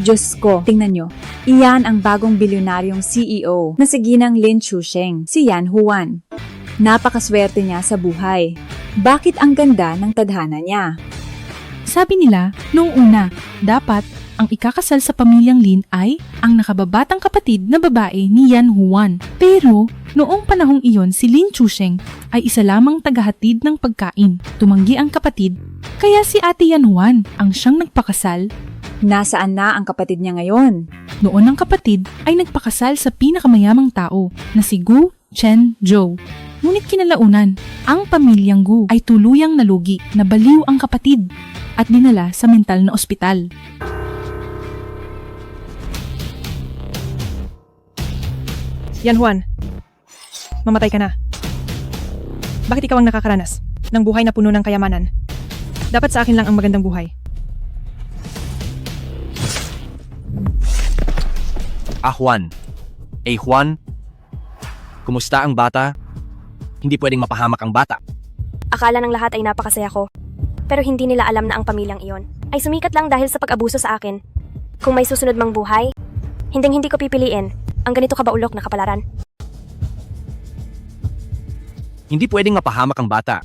Diyos ko, tingnan nyo. Iyan ang bagong bilyonaryong CEO na si Ginang Lin Chusheng, si Yan Huan. Napakaswerte niya sa buhay. Bakit ang ganda ng tadhana niya? Sabi nila, noong una, dapat ang ikakasal sa pamilyang Lin ay ang nakababatang kapatid na babae ni Yan Huan. Pero, noong panahong iyon si Lin Chusheng ay isa lamang tagahatid ng pagkain. Tumanggi ang kapatid, kaya si Ate Yan Huan ang siyang nagpakasal. Nasaan na ang kapatid niya ngayon? Noon ang kapatid ay nagpakasal sa pinakamayamang tao na si Gu Chenzhou. Ngunit kinalaunan, ang pamilyang Gu ay tuluyang nalugi na baliw ang kapatid at dinala sa mental na ospital. Yan Juan, mamatay ka na. Bakit ikaw ang nakakaranas ng buhay na puno ng kayamanan? Dapat sa akin lang ang magandang buhay. Juan. Juan, kumusta ang bata? Hindi pwedeng mapahamak ang bata. Akala ng lahat ay napakasaya ko. Pero hindi nila alam na ang pamilyang iyon ay sumikat lang dahil sa pag-abuso sa akin. Kung may susunod mang buhay, hindi ko pipiliin ang ganito kabaulok na kapalaran. Hindi pwedeng mapahamak ang bata.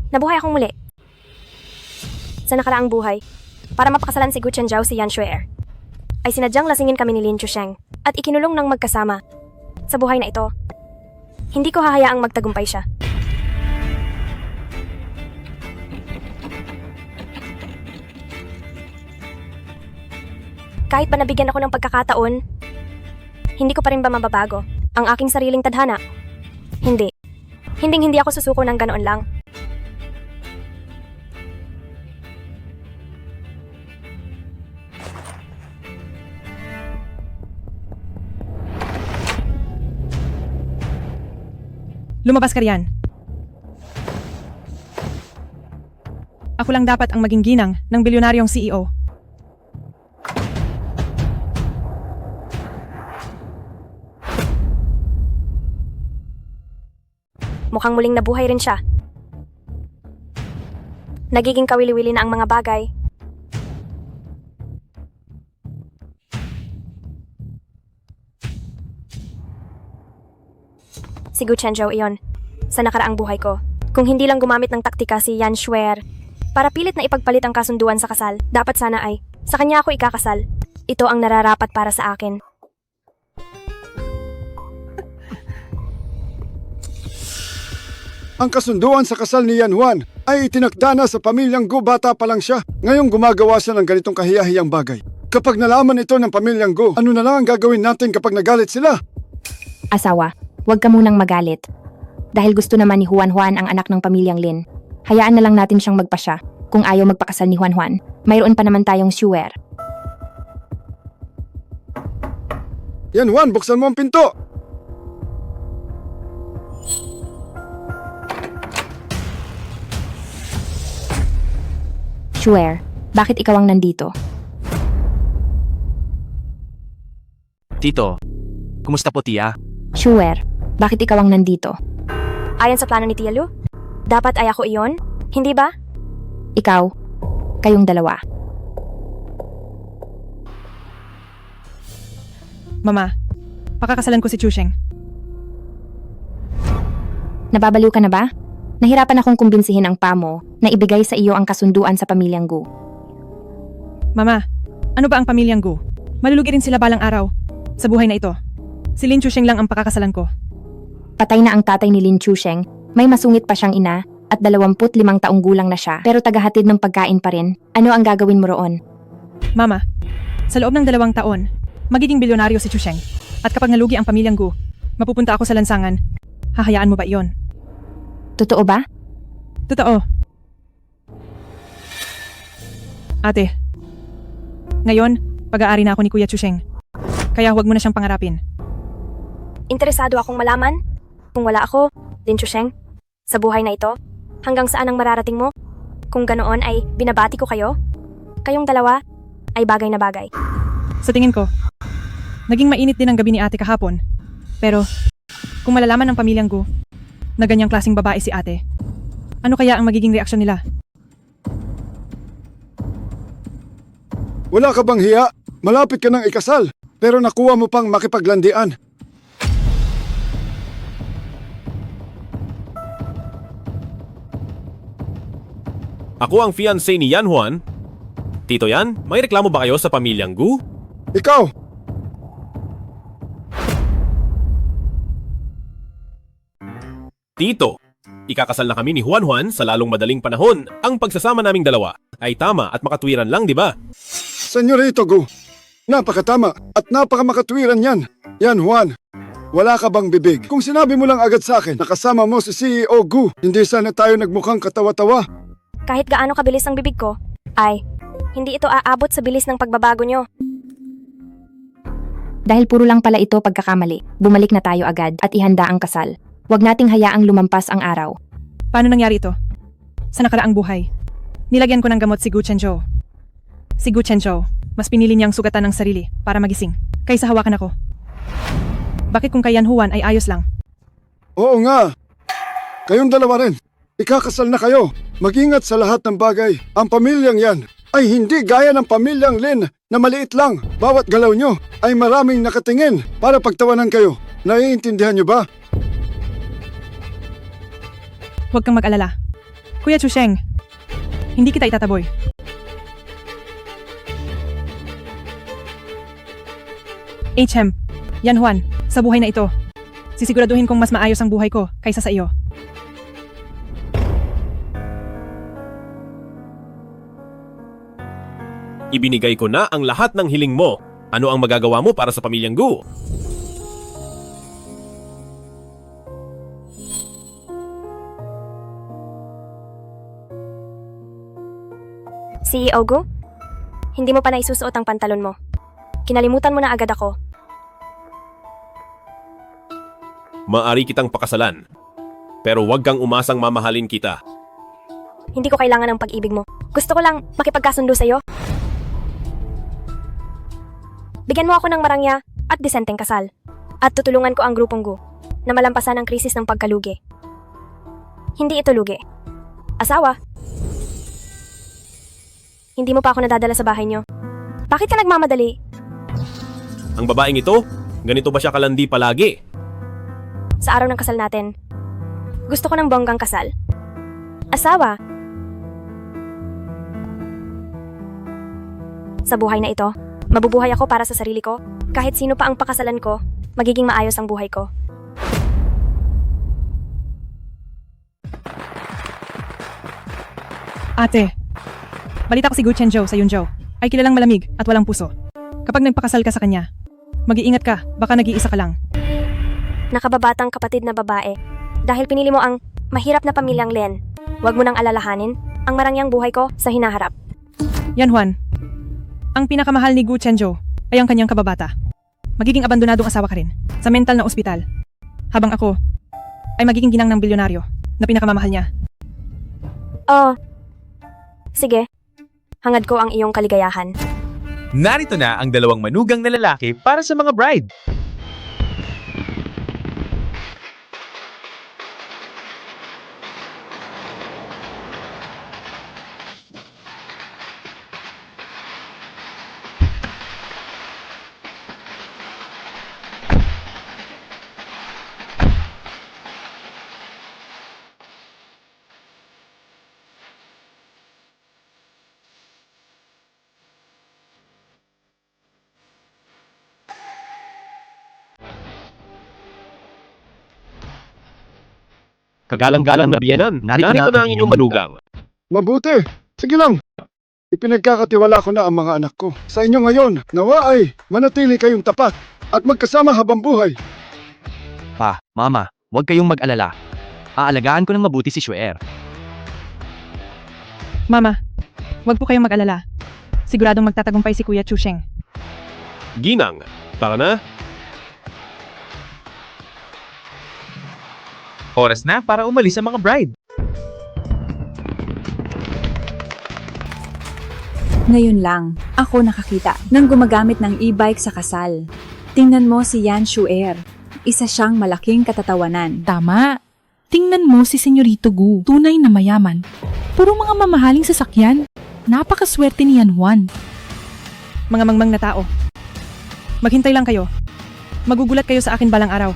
Nabuhay akong muli. Sa nakaraang buhay, para mapakasalan si Gu Chenzhou si Yan Shuer, ay sinadyang lasingin kami ni Lin Chusheng at ikinulong ng magkasama. Sa buhay na ito, hindi ko hahayaang magtagumpay siya. Kahit ba nabigyan ako ng pagkakataon, hindi ko pa rin ba mababago ang aking sariling tadhana? Hindi. Hindi ako susuko ng ganoon lang. Lumabas ka riyan. Ako lang dapat ang maging ginang ng bilyonaryong CEO. Mukhang muling nabuhay rin siya. Nagiging kawili-wili na ang mga bagay. Si Gu Chenzhou iyon, sa nakaraang buhay ko. Kung hindi lang gumamit ng taktika si Yan Shuer para pilit na ipagpalit ang kasunduan sa kasal, dapat sana ay, sa kanya ako ikakasal. Ito ang nararapat para sa akin. Ang kasunduan sa kasal ni Yan Juan ay itinakda na sa pamilyang Gu, bata pa lang siya. Ngayong gumagawa siya ng ganitong kahiyahiyang bagay. Kapag nalaman ito ng pamilyang Gu, ano na lang ang gagawin natin kapag nagalit sila? Asawa, huwag ka munang magalit. Dahil gusto naman ni Juan Juan ang anak ng pamilyang Lin. Hayaan na lang natin siyang magpasya. Kung ayaw magpakasal ni Juan Juan, mayroon pa naman tayong Shuer. Yan Juan, buksan mo ang pinto! Shuer, bakit ikaw ang nandito? Tito, kumusta po tiya? Shuer, bakit ikaw ang nandito? Ayon sa plano ni Tia Lu, dapat ay ako iyon, hindi ba? Ikaw, kayong dalawa. Mama, pakakasalan ko si Chusheng. Nababaliw ka na ba? Nahirapan akong kumbinsihin ang pamo na ibigay sa iyo ang kasunduan sa pamilyang Gu. Mama, ano ba ang pamilyang Gu? Malulugi rin sila balang araw sa buhay na ito. Si Lin Chusheng lang ang pakakasalan ko. Patay na ang tatay ni Lin Chusheng, may masungit pa siyang ina, at 25 taong gulang na siya, pero tagahatid ng pagkain pa rin. Ano ang gagawin mo roon? Mama, sa loob ng 2 taon, magiging bilyonaryo si Chusheng. At kapag nalugi ang pamilyang Gu, mapupunta ako sa lansangan. Hahayaan mo ba iyon? Totoo ba? Totoo. Ate, ngayon, Pag-aari na ako ni Kuya Chusheng. Kaya huwag mo na siyang pangarapin. Interesado akong malaman kung wala ako, Lin Chusheng, sa buhay na ito, hanggang saan ang mararating mo? Kung ganoon ay binabati ko kayo? Kayong dalawa ay bagay na bagay. Sa tingin ko, naging mainit din ang gabi ni ate kahapon. Pero, kung malalaman ng pamilyang Gu na ganyang klaseng babae si ate, ano kaya ang magiging reaksyon nila? Wala ka bang hiya? Malapit ka ng ikasal, pero nakuha mo pang makipaglandian. Ako ang fiancé ni Yan Juan. Tito Yan, may reklamo ba kayo sa pamilyang Gu? Ikaw, Tito, ikakasal na kami ni Juan Juan sa lalong madaling panahon. Ang pagsasama naming dalawa ay tama at makatwiran lang, di ba? Senyorito Gu, napakatama at napakamakatwiran yan. Yan Juan, wala ka bang bibig? Kung sinabi mo lang agad sa akin, nakasama mo si CEO Gu, hindi sana tayo nagmukhang katawa-tawa. Kahit gaano kabilis ang bibig ko, ay hindi ito aabot sa bilis ng pagbabago nyo. Dahil puro lang pala ito pagkakamali, bumalik na tayo agad at ihanda ang kasal. Huwag nating hayaang lumampas ang araw. Paano nangyari ito? Sa nakaraang buhay, nilagyan ko ng gamot si Gu Chenzhou. Si Gu Chenzhou, mas pinili niyang sugatan ng sarili para magising, kaysa hawakan ako. Bakit kung kay Yan Juan ay ayos lang? Oo nga, kayong dalawa rin. Ikakasal na kayo. Mag-ingat sa lahat ng bagay. Ang pamilyang yan ay hindi gaya ng pamilyang Lin na maliit lang. Bawat galaw nyo ay maraming nakatingin para pagtawanan kayo. Naiintindihan nyo ba? Huwag kang mag-alala. Kuya Chusheng, hindi kita itataboy. HM, Yan Juan, sa buhay na ito, sisiguraduhin kong mas maayos ang buhay ko kaysa sa iyo. Ibinigay ko na ang lahat ng hiling mo. Ano ang magagawa mo para sa pamilyang Gu? CEO Gu, hindi mo pa naisusuot ang pantalon mo. Kinalimutan mo na agad ako. Maari kitang pakasalan. Pero huwag kang umasang mamahalin kita. Hindi ko kailangan ng pag-ibig mo. Gusto ko lang makipagkasundo sa'yo. Bigyan mo ako ng marangya at disenteng kasal. At tutulungan ko ang grupong Gu na malampasan ang krisis ng pagkalugi. Hindi ito lugi. Asawa. Hindi mo pa ako nadadala sa bahay niyo. Bakit ka nagmamadali? Ang babaeng ito, ganito ba siya kalandi palagi? Sa araw ng kasal natin, gusto ko ng bonggang kasal. Asawa. Sa buhay na ito, mabubuhay ako para sa sarili ko. Kahit sino pa ang pakasalan ko, magiging maayos ang buhay ko. Ate, balita ko si Gu Chenzhou sa Yunzhou ay kilalang malamig at walang puso. Kapag nagpakasal ka sa kanya, mag-iingat ka, baka nag-iisa ka lang. Nakababatang kapatid na babae. Dahil pinili mo ang mahirap na pamilyang Lin, huwag mo nang alalahanin ang marangyang buhay ko sa hinaharap. Yan Juan, ang pinakamahal ni Gu Chenzhou ay ang kanyang kababata. Magiging abandonadong asawa ka rin sa mental na ospital. Habang ako ay magiging ginang ng bilyonaryo na pinakamamahal niya. Oh, sige. Hangad ko ang iyong kaligayahan. Narito na ang dalawang manugang na lalaki para sa mga bride. Kagalang-galang na biyenan, narito na ang inyong manugang. Mabuti. Sige lang. Ipinagkakatiwala ko na ang mga anak ko. Sa inyo ngayon, nawa ay manatili kayong tapat at magkasama habang buhay. Pa, Mama, huwag kayong mag-alala. Aalagaan ko ng mabuti si Xuer. Mama, huwag po kayong mag-alala. Siguradong magtatagumpay si Kuya Chusheng. Ginang, tara na. Oras na para umalis ang mga bride. Ngayon lang, ako nakakita ng gumagamit ng e-bike sa kasal. Tingnan mo si Yan Shuer. Isa siyang malaking katatawanan. Tama. Tingnan mo si Senyorito Gu, tunay na mayaman. Puro mga mamahaling sasakyan. Napakaswerte ni Yan Juan. Mga mangmang na tao. Maghintay lang kayo. Magugulat kayo sa akin balang araw.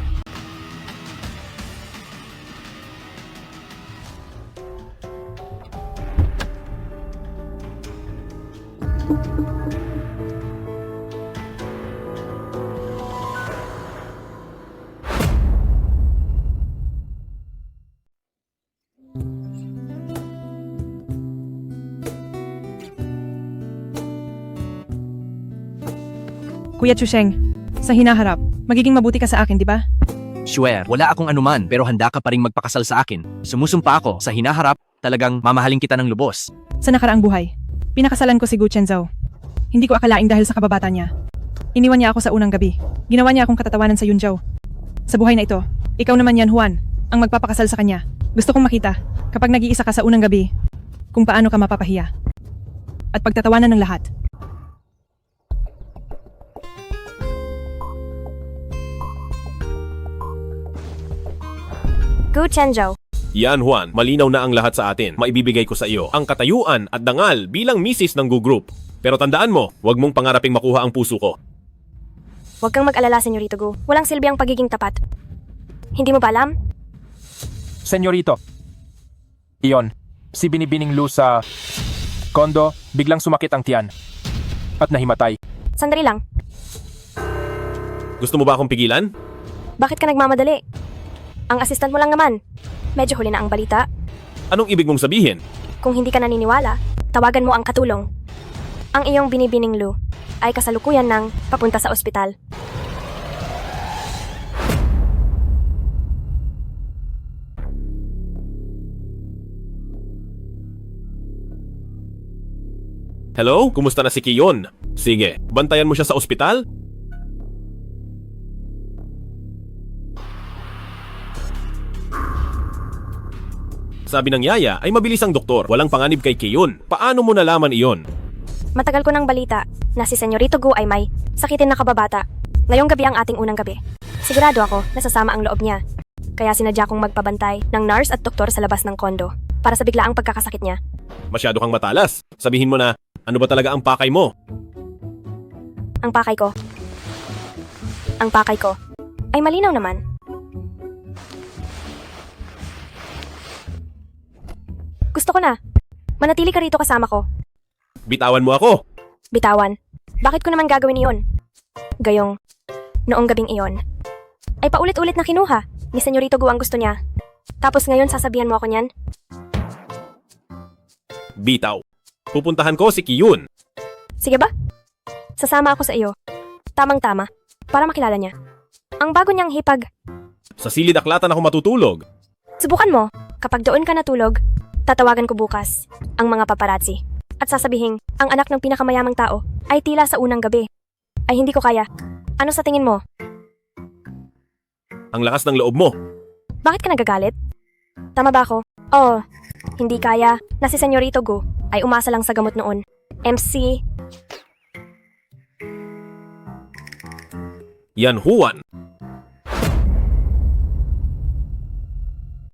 Kuya Chusheng, sa hinaharap, magiging mabuti ka sa akin, di ba? Shuer, wala akong anuman pero handa ka pa ring magpakasal sa akin. Sumusumpa ako sa hinaharap, talagang mamahalin kita ng lubos. Sa nakaraang buhay, pinakasalan ko si Gu Chenzhou. Hindi ko akalain dahil sa kababata niya. Iniwan niya ako sa unang gabi. Ginawa niya akong katatawanan sa Yunzhou. Sa buhay na ito, ikaw naman Yan Juan, ang magpapakasal sa kanya. Gusto kong makita, kapag nag-iisa ka sa unang gabi, kung paano ka mapapahiya. At pagtatawanan ng lahat. Gu Chenzhou. Yan Juan, malinaw na ang lahat sa atin. Maibibigay ko sa iyo ang katayuan at dangal bilang misis ng Gu Group. Pero tandaan mo, huwag mong pangaraping makuha ang puso ko. Huwag kang mag-alala, Senyorito Gu. Walang silbi ang pagiging tapat. Hindi mo ba alam? Senyorito. Iyon, si Binibining Lu sa kondo, biglang sumakit ang tiyan. At nahimatay. Sandali lang. Gusto mo ba akong pigilan? Bakit ka nagmamadali? Ang assistant mo lang naman. Medyo huli na ang balita. Anong ibig mong sabihin? Kung hindi ka naniniwala, tawagan mo ang katulong. Ang iyong Binibining Lu ay kasalukuyan ng papunta sa ospital. Hello? Kumusta na si Kiyon? Sige, bantayan mo siya sa ospital? Sabi ng yaya ay mabilis ang doktor. Walang panganib kay Kiyon. Paano mo nalaman iyon? Matagal ko nang balita na si Senyorito Gu ay may sakitin na kababata. Ngayong gabi ang ating unang gabi. Sigurado ako na sasama ang loob niya. Kaya sinadya kong magpabantay ng nurse at doktor sa labas ng kondo para sa biglaang pagkakasakit niya. Masyado kang matalas. Sabihin mo na, ano ba talaga ang pakay mo? Ang pakay ko. Ang pakay ko ay malinaw naman. Gusto ko na. Manatili ka rito kasama ko. Bitawan mo ako. Bitawan. Bakit ko naman gagawin iyon? Gayong, noong gabing iyon, ay paulit-ulit na kinuha ni Senyorito Gu ang gusto niya. Tapos ngayon sasabihan mo ako niyan? Bitaw. Pupuntahan ko si Kiyun. Sige ba? Sasama ako sa iyo. Tamang-tama. Para makilala niya. Ang bago niyang hipag. Sa silid aklatan ako matutulog. Subukan mo. Kapag doon ka natulog, tatawagan ko bukas ang mga paparazzi. At sasabihin, ang anak ng pinakamayamang tao ay tila sa unang gabi. Ay hindi ko kaya. Ano sa tingin mo? Ang lakas ng loob mo. Bakit ka nagagalit? Tama ba ako? Oo. Hindi kaya na si Senyorito Gu ay umasa lang sa gamot noon. MC, Yan Juan.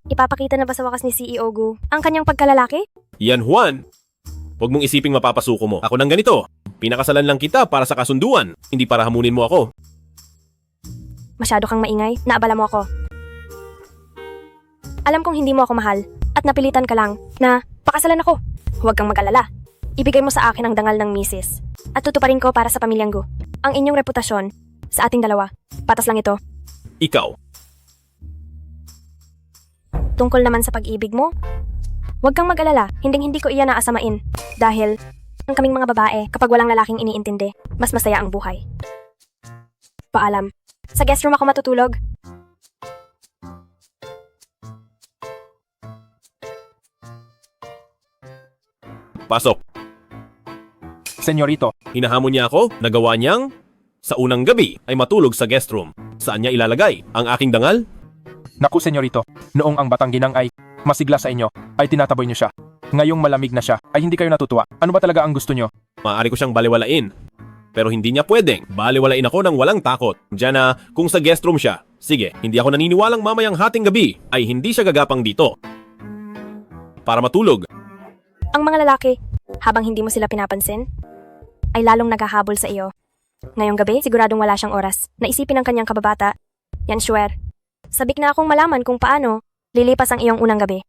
ipapakita na ba sa wakas ni CEO Gu ang kanyang pagkalalaki? Yan Juan. Huwag mong isiping mapapasuko mo. Ako nang ganito. Pinakasalan lang kita para sa kasunduan. Hindi para hamunin mo ako. Masyado kang maingay, naabala mo ako. Alam kong hindi mo ako mahal at napilitan ka lang na pakasalan ako. Huwag kang mag-alala. Ibigay mo sa akin ang dangal ng misis at tutuparin ko para sa pamilyang Gu. Ang inyong reputasyon sa ating dalawa. Patas lang ito. Ikaw. Tungkol naman sa pag-ibig mo, huwag kang mag-alala, hinding-hindi ko iyan naasamain. Dahil, ang kaming mga babae, kapag walang lalaking iniintindi, mas masaya ang buhay. Paalam. Sa guest room ako matutulog. Pasok. Senyorito. Hinahamon niya ako. Nagawa niyang sa unang gabi ay matulog sa guest room. Saan niya ilalagay ang aking dangal? Naku, senyorito, noong ang batang ginang ay masigla sa inyo, ay tinataboy niyo siya. Ngayong malamig na siya, ay hindi kayo natutuwa. Ano ba talaga ang gusto niyo? Maaari ko siyang baliwalain. Pero hindi niya pwedeng. Baliwalain ako ng walang takot. Diyan na kung sa guest room siya. Sige, hindi ako naniniwalang mamayang hating gabi ay hindi siya gagapang dito. Para matulog. Ang mga lalaki, habang hindi mo sila pinapansin, ay lalong naghahabol sa iyo. Ngayong gabi, siguradong wala siyang oras na isipin ang kanyang kababata. Yan, swear. Sabik na akong malaman kung paano lilipas ang iyong unang gabi.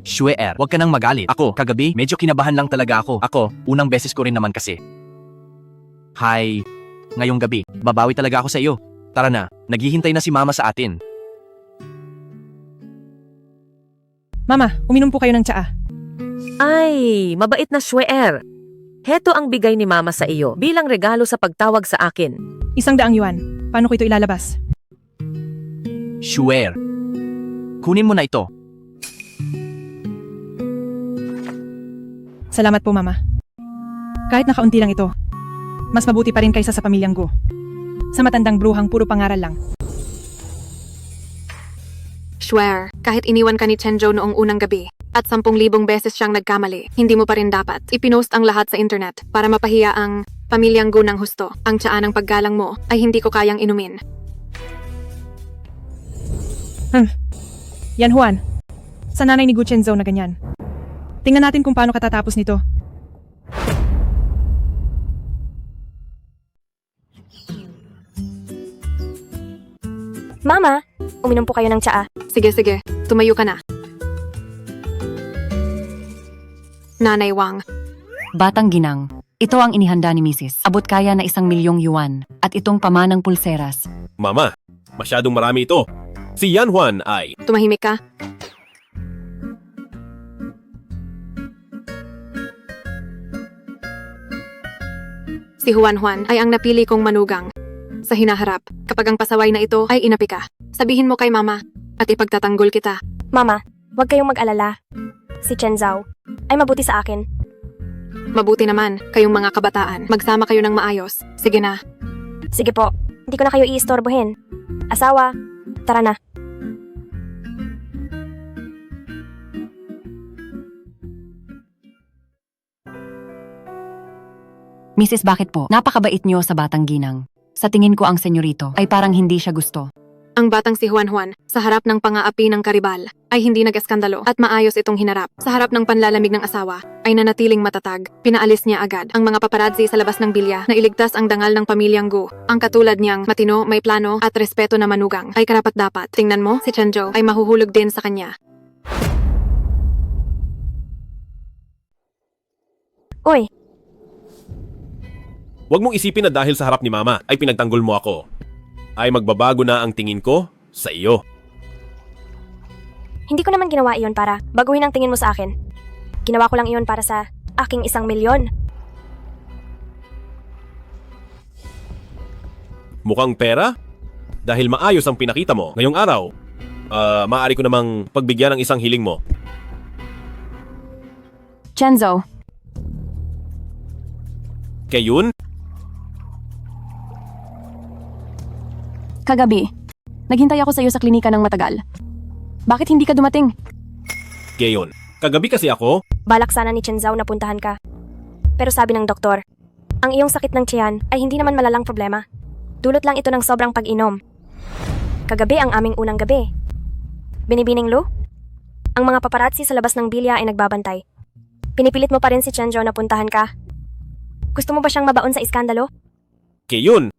Swear, wag ka nang magalit. Ako, kagabi, medyo kinabahan lang talaga ako. Ako, unang beses ko rin naman kasi. Hi. Ngayong gabi, babawi talaga ako sa iyo. Tara na, naghihintay na si Mama sa atin. Mama, uminom po kayo ng tsaa. Ay, mabait na Swear. Heto ang bigay ni Mama sa iyo bilang regalo sa pagtawag sa akin. 100 yuan. Paano ko ito ilalabas? Swear. Kunin mo na ito. Salamat po, Mama. Kahit nakaunti lang ito, mas mabuti pa rin kaysa sa pamilyang Go. Sa matandang bruhang puro pangaral lang. Swear, kahit iniwan ka ni Chenjo noong unang gabi at 10,000 beses siyang nagkamali, hindi mo pa rin dapat ipinost ang lahat sa internet para mapahiya ang pamilyang Go ng husto. Ang tsaa ng paggalang mo ay hindi ko kayang inumin. Yan, Juan. Sa nanay ni Gu Chenzo na ganyan. Tingnan natin kung paano katatapos nito. Mama, uminom po kayo ng tsaa. Sige, tumayo ka na. Nanay Wang, Batang ginang, ito ang inihanda ni Mrs. Abot kaya na 1,000,000 yuan at itong pamanang pulseras. Mama, masyadong marami ito. Si Yan Juan ay... tumahimik ka. Si Juan ay ang napili kong manugang. Sa hinaharap, kapag ang pasaway na ito ay inapi ka, sabihin mo kay Mama at ipagtatanggol kita. Mama, huwag kayong mag-alala. Si Chen Zhao ay mabuti sa akin. Mabuti naman, kayong mga kabataan. Magsama kayo ng maayos. Sige na. Sige po, hindi ko na kayo iistorbohin. Asawa, tara na. Mrs. bakit po? Napakabait niyo sa batang ginang. Sa tingin ko ang senyorito ay parang hindi siya gusto. Ang batang si Juan sa harap ng pang-aapi ng karibal ay hindi nag-eskandalo at maayos itong hinarap. Sa harap ng panlalamig ng asawa ay nanatiling matatag. Pinaalis niya agad ang mga paparazzi sa labas ng bilya na iligtas ang dangal ng pamilyang Gu. Ang katulad niyang matino, may plano at respeto na manugang ay karapat-dapat. Tingnan mo, si Chenjo ay mahuhulog din sa kanya. Uy, Huwag mong isipin na dahil sa harap ni Mama ay pinagtanggol mo ako. Ay magbabago na ang tingin ko sa iyo. hindi ko naman ginawa iyon para baguhin ang tingin mo sa akin. Ginawa ko lang iyon para sa aking 1,000,000. Mukhang pera? Dahil maayos ang pinakita mo ngayong araw, maaari ko namang pagbigyan ng isang hiling mo. Chenzo, Kayun? kagabi, naghintay ako sa iyo sa klinika ng matagal. Bakit hindi ka dumating? Gayon. Kagabi kasi ako? Balak sana ni Chen Zhao na puntahan ka. Pero sabi ng doktor, ang iyong sakit ng tiyan ay hindi naman malalang problema. Dulot lang ito ng sobrang pag-inom. Kagabi ang aming unang gabi. Binibining Lu? Ang mga paparazzi sa labas ng bilya ay nagbabantay. Pinipilit mo pa rin si Chen Zhao na puntahan ka. Gusto mo ba siyang mabaon sa iskandalo? Kayun.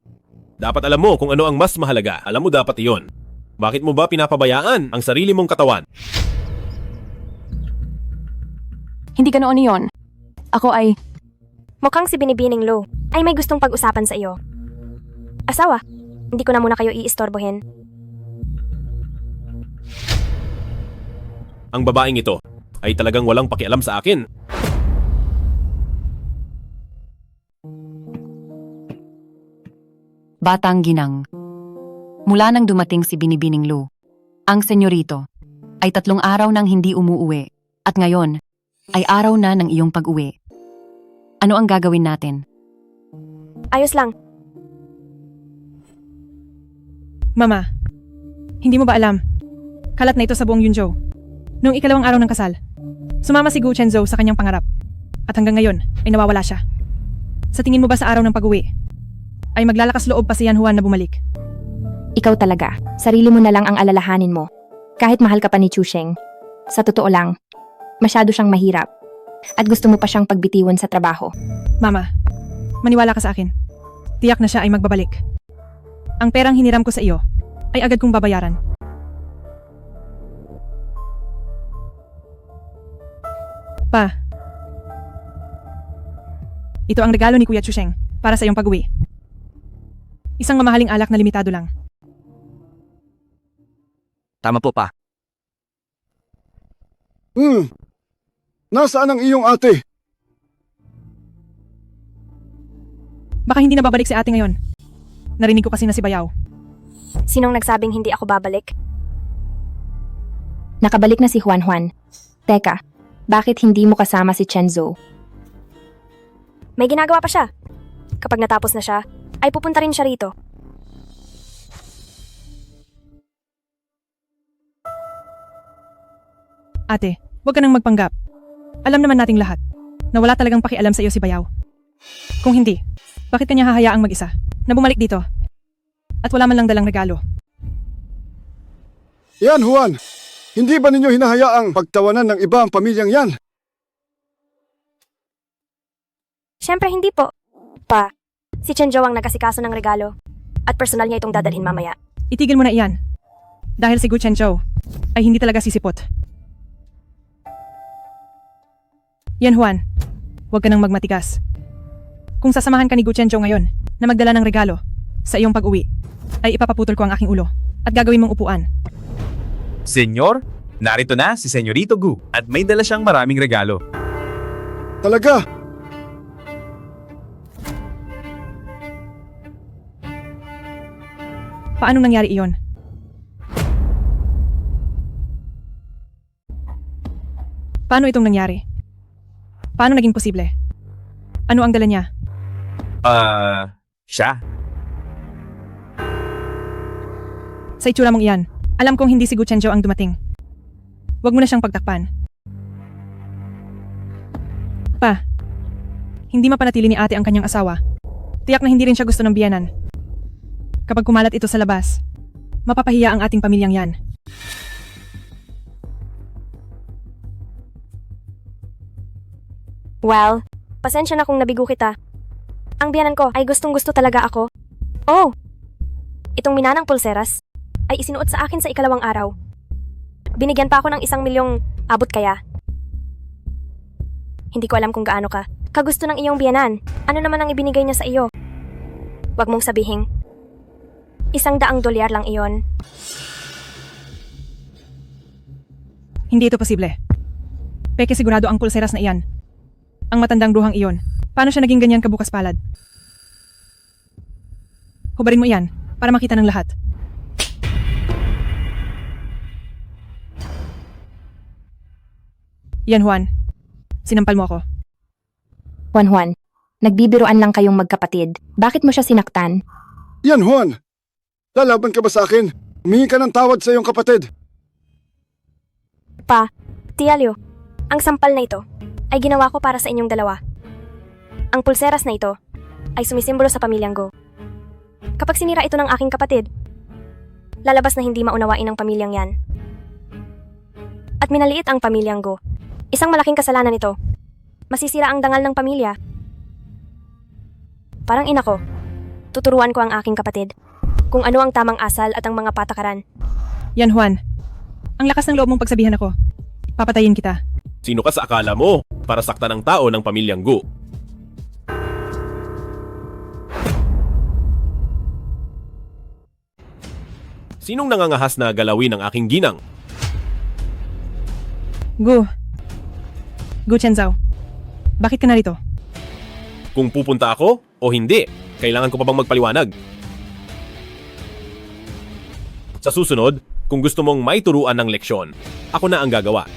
Dapat alam mo kung ano ang mas mahalaga. Alam mo dapat iyon. Bakit mo ba pinapabayaan ang sarili mong katawan? Hindi ka noon iyon. Ako ay... Mukhang si Binibining Lu ay may gustong pag-usapan sa iyo. Asawa, hindi ko na muna kayo iistorbohin. Ang babaeng ito ay talagang walang pakialam sa akin. Batang ginang. Mula nang dumating si Binibining Lu, ang senyorito ay 3 araw nang hindi umuuwi At ngayon, ay araw na ng iyong pag-uwi. Ano ang gagawin natin? Ayos lang. Mama, hindi mo ba alam? Kalat na ito sa buong Yunzhou. Noong ikalawang araw ng kasal, sumama si Gu Chenzhou sa kanyang pangarap. At hanggang ngayon ay nawawala siya. Sa tingin mo ba sa araw ng pag-uwi, ay maglalakas loob pa si Yan Huan na bumalik? Ikaw talaga, sarili mo na lang ang alalahanin mo. Kahit mahal ka pa ni Chusheng. Sa totoo lang, masyado siyang mahirap. At gusto mo pa siyang pagbitiwan sa trabaho. Mama, maniwala ka sa akin. Tiyak na siya ay magbabalik. Ang perang hiniram ko sa iyo ay agad kong babayaran. Pa, ito ang regalo ni Kuya Chusheng para sa iyong pag-uwi. Isang mamahaling alak na limitado lang. Tama po, pa. Nasaan ang iyong ate? Baka hindi na babalik si ate ngayon. Narinig ko kasi na si Bayaw. Sinong nagsabing hindi ako babalik? Nakabalik na si Huan Huan. Teka, bakit hindi mo kasama si Chenzhou? May ginagawa pa siya. Kapag natapos na siya, ay pupunta rin siya rito. Ate, huwag ka nang magpanggap. Alam naman nating lahat na wala talagang pakialam sa iyo si Bayaw. Kung hindi, bakit kanya hahayaang mag-isa na bumalik dito? At wala man lang dalang regalo. Yan Juan, hindi ba ninyo hinahayaang pagtawanan ng iba ang pamilyang yan? Siyempre hindi po. Pa, si Chenzhou ang nag-asikaso ng regalo. At personal niya itong dadalhin mamaya. Itigil mo na iyan. Dahil si Gu Chenzhou ay hindi talaga sisipot. Yan Juan, huwag ka nang magmatigas. Kung sasamahan ka ni Gu Chenzhou ngayon na magdala ng regalo sa iyong pag-uwi, ay ipapaputol ko ang aking ulo at gagawin mong upuan. Senyor, narito na si Senyorito Gu at may dala siyang maraming regalo. Talaga? Paano nangyari iyon? Paano itong nangyari? Paano naging posible? Ano ang dala niya? Siya. Sa itsura mong iyan, alam kong hindi si Gu Chenzhou ang dumating. Huwag mo na siyang pagtakpan. Pa, hindi mapanatili ni ate ang kanyang asawa. Tiyak na hindi rin siya gusto ng biyanan. Kapag kumalat ito sa labas, mapapahiya ang ating pamilyang yan. Well, pasensya na kung nabigo kita. Ang biyanan ko ay gustong-gusto talaga ako. Oh! Itong minanang pulseras ay isinuot sa akin sa ikalawang araw. Binigyan pa ako ng 1 milyong abot kaya. Hindi ko alam kung gaano ka kagusto ng iyong biyanan. Ano naman ang ibinigay niya sa iyo? Huwag mong sabihin. 100 dolyar lang iyon. Hindi ito posible. Peke sigurado ang pulseras na iyan. Ang matandang bruhang iyon. Paano siya naging ganyan kabukas palad? Hubarin mo iyan para makita ng lahat. Yan Juan, sinampal mo ako. Juan Juan, nagbibiruan lang kayong magkapatid. Bakit mo siya sinaktan? Yan Juan, lalaban ka ba sa akin? Humingi ka ng tawad sa iyong kapatid. Pa, Tialyo, ang sampal na ito ay ginawa ko para sa inyong dalawa. Ang pulseras na ito ay sumisimbolo sa pamilyang Go. Kapag sinira ito ng aking kapatid, lalabas na hindi maunawain ng pamilyang yan. At minaliit ang pamilyang Go. Isang malaking kasalanan ito. Masisira ang dangal ng pamilya. Parang ina ko, tuturuan ko ang aking kapatid kung ano ang tamang asal at ang mga patakaran. Yan Juan, ang lakas ng loob mong pagsabihan ako. Papatayin kita. Sino ka sa akala mo para saktan ang tao ng pamilyang Gu? Sinong nangangahas na galawin ang aking ginang? Gu Chenzhou, bakit ka narito? Kung pupunta ako o hindi, kailangan ko pa bang magpaliwanag? Sa susunod, kung gusto mong may turuan ng leksyon, ako na ang gagawa.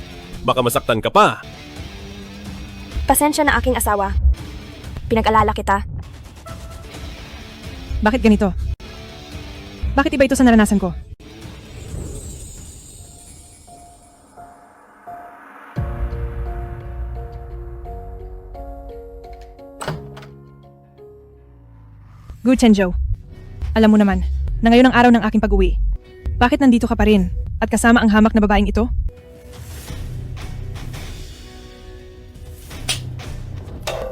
Baka masaktan ka pa. Pasensya na aking asawa. Pinag-alala kita. Bakit ganito? Bakit iba ito sa naranasan ko? Gu Chenjo, alam mo naman, na ngayon ang araw ng aking pag-uwi. Bakit nandito ka pa rin at kasama ang hamak na babaeng ito?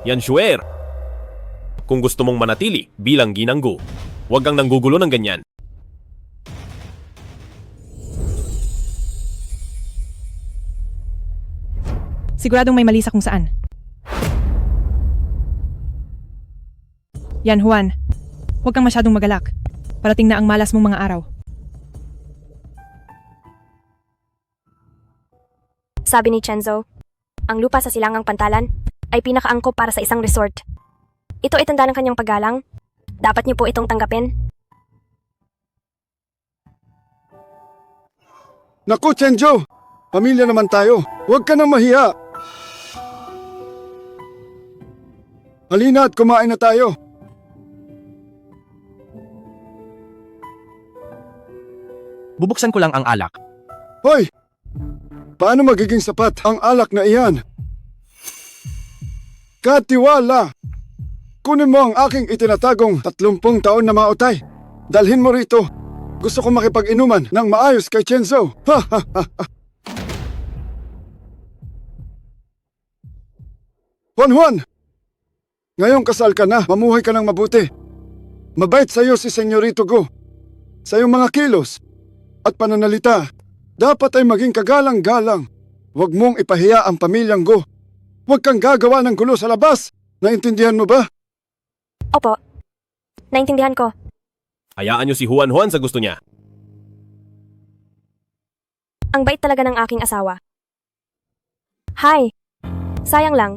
Yan Shuer. Kung gusto mong manatili bilang ginang Gu, huwag kang nanggugulo ng ganyan. Siguradong may mali sa kung saan. Yan Juan, huwag kang masyadong magalak. Parating na ang malas mong mga araw. Sabi ni Chenzo, ang lupa sa Silangang Pantalan ay pinakaangkop para sa isang resort. Ito ay tanda ng kanyang paggalang. Dapat niyo po itong tanggapin. Naku, Chenjo! Pamilya naman tayo. Huwag ka nang mahiya. Halina at kumain na tayo. Bubuksan ko lang ang alak. Hoy! Paano magiging sapat ang alak na iyan? Katiwala! Kunin mo ang aking itinatagong 30 taon na mautay. Dalhin mo rito. Gusto ko makipag-inuman ng maayos kay Chenzo. Ha ha ha ha. Juan! Ngayong kasal ka na, mamuhay ka ng mabuti. Mabait sa'yo si Senyorito Gu. Sa iyong mga kilos at pananalita, dapat ay maging kagalang-galang. Huwag mong ipahiya ang pamilyang Gu. Huwag kang gagawa ng gulo sa labas. Naintindihan mo ba? Opo. Naintindihan ko. Hayaan niyo si Juan sa gusto niya. Ang bait talaga ng aking asawa. Hi! Sayang lang.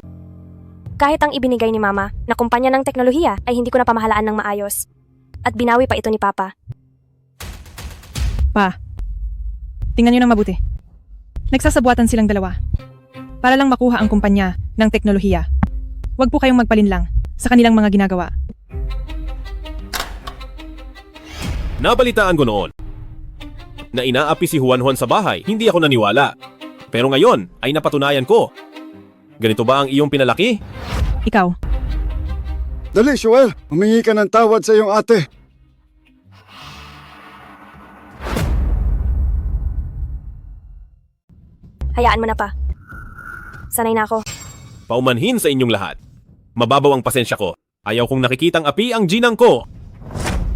Kahit ang ibinigay ni Mama na kumpanya ng teknolohiya ay hindi ko na pamahalaan ng maayos. At binawi pa ito ni Papa. Pa, tingnan niyo ng mabuti. Nagsasabuatan silang dalawa. Para lang makuha ang kumpanya ng teknolohiya. Huwag po kayong magpalinlang sa kanilang mga ginagawa. Nabalitaan ko noon na inaapi si Juan sa bahay. Hindi ako naniwala. Pero ngayon ay napatunayan ko. Ganito ba ang iyong pinalaki? Ikaw, Dali, Joel. Humingi ka ng tawad sa iyong ate. Hayaan mo na pa. Sanay na ako. Paumanhin sa inyong lahat. Mababaw ang pasensya ko. Ayaw kong nakikitang api ang ginang ko.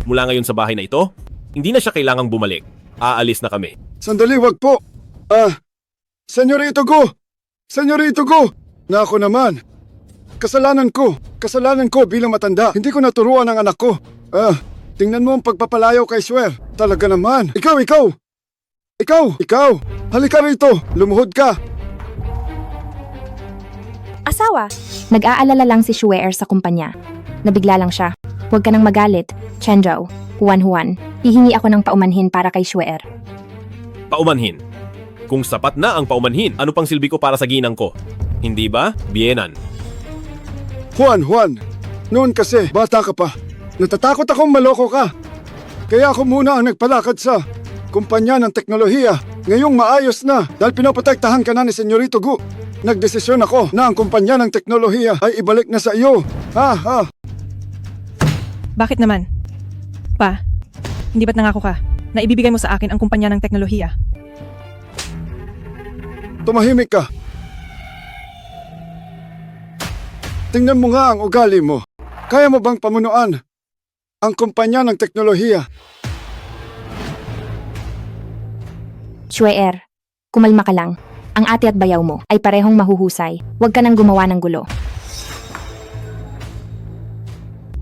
Mula ngayon sa bahay na ito, hindi na siya kailangang bumalik. Aalis na kami. Sandali, wag po. Senyorito Gu! Senyorito Gu! Na ako naman. Kasalanan ko bilang matanda. Hindi ko naturuan ang anak ko. Tingnan mo ang pagpapalayo kay Swer. Talaga naman. Ikaw! Halika rito. Lumuhod ka. Asawa! Nag-aalala lang si Shuer sa kumpanya. Nabigla lang siya. Huwag ka nang magalit, Chenjo, Juan. Hihingi ako ng paumanhin para kay Shuer. Paumanhin. Kung sapat na ang paumanhin, ano pang silbi ko para sa ginang ko? Hindi ba? Bienan. Juan, noon kasi bata ka pa. Natatakot akong maloko ka. Kaya ako muna ang nagpalakad sa kumpanya ng teknolohiya. Ngayong maayos na dahil pinoprotektahan ka na ni Senyorito Gu. Nagdesisyon ako na ang kumpanya ng teknolohiya ay ibalik na sa iyo. Ha. bakit naman? Pa, hindi ba't nangako ka na ibibigay mo sa akin ang kumpanya ng teknolohiya? Tumahimik ka. Tingnan mo nga ang ugali mo. Kaya mo bang pamunuan ang kumpanya ng teknolohiya? Shuer, kumalma ka lang. Ang ate at bayaw mo ay parehong mahuhusay. Huwag ka nang gumawa ng gulo.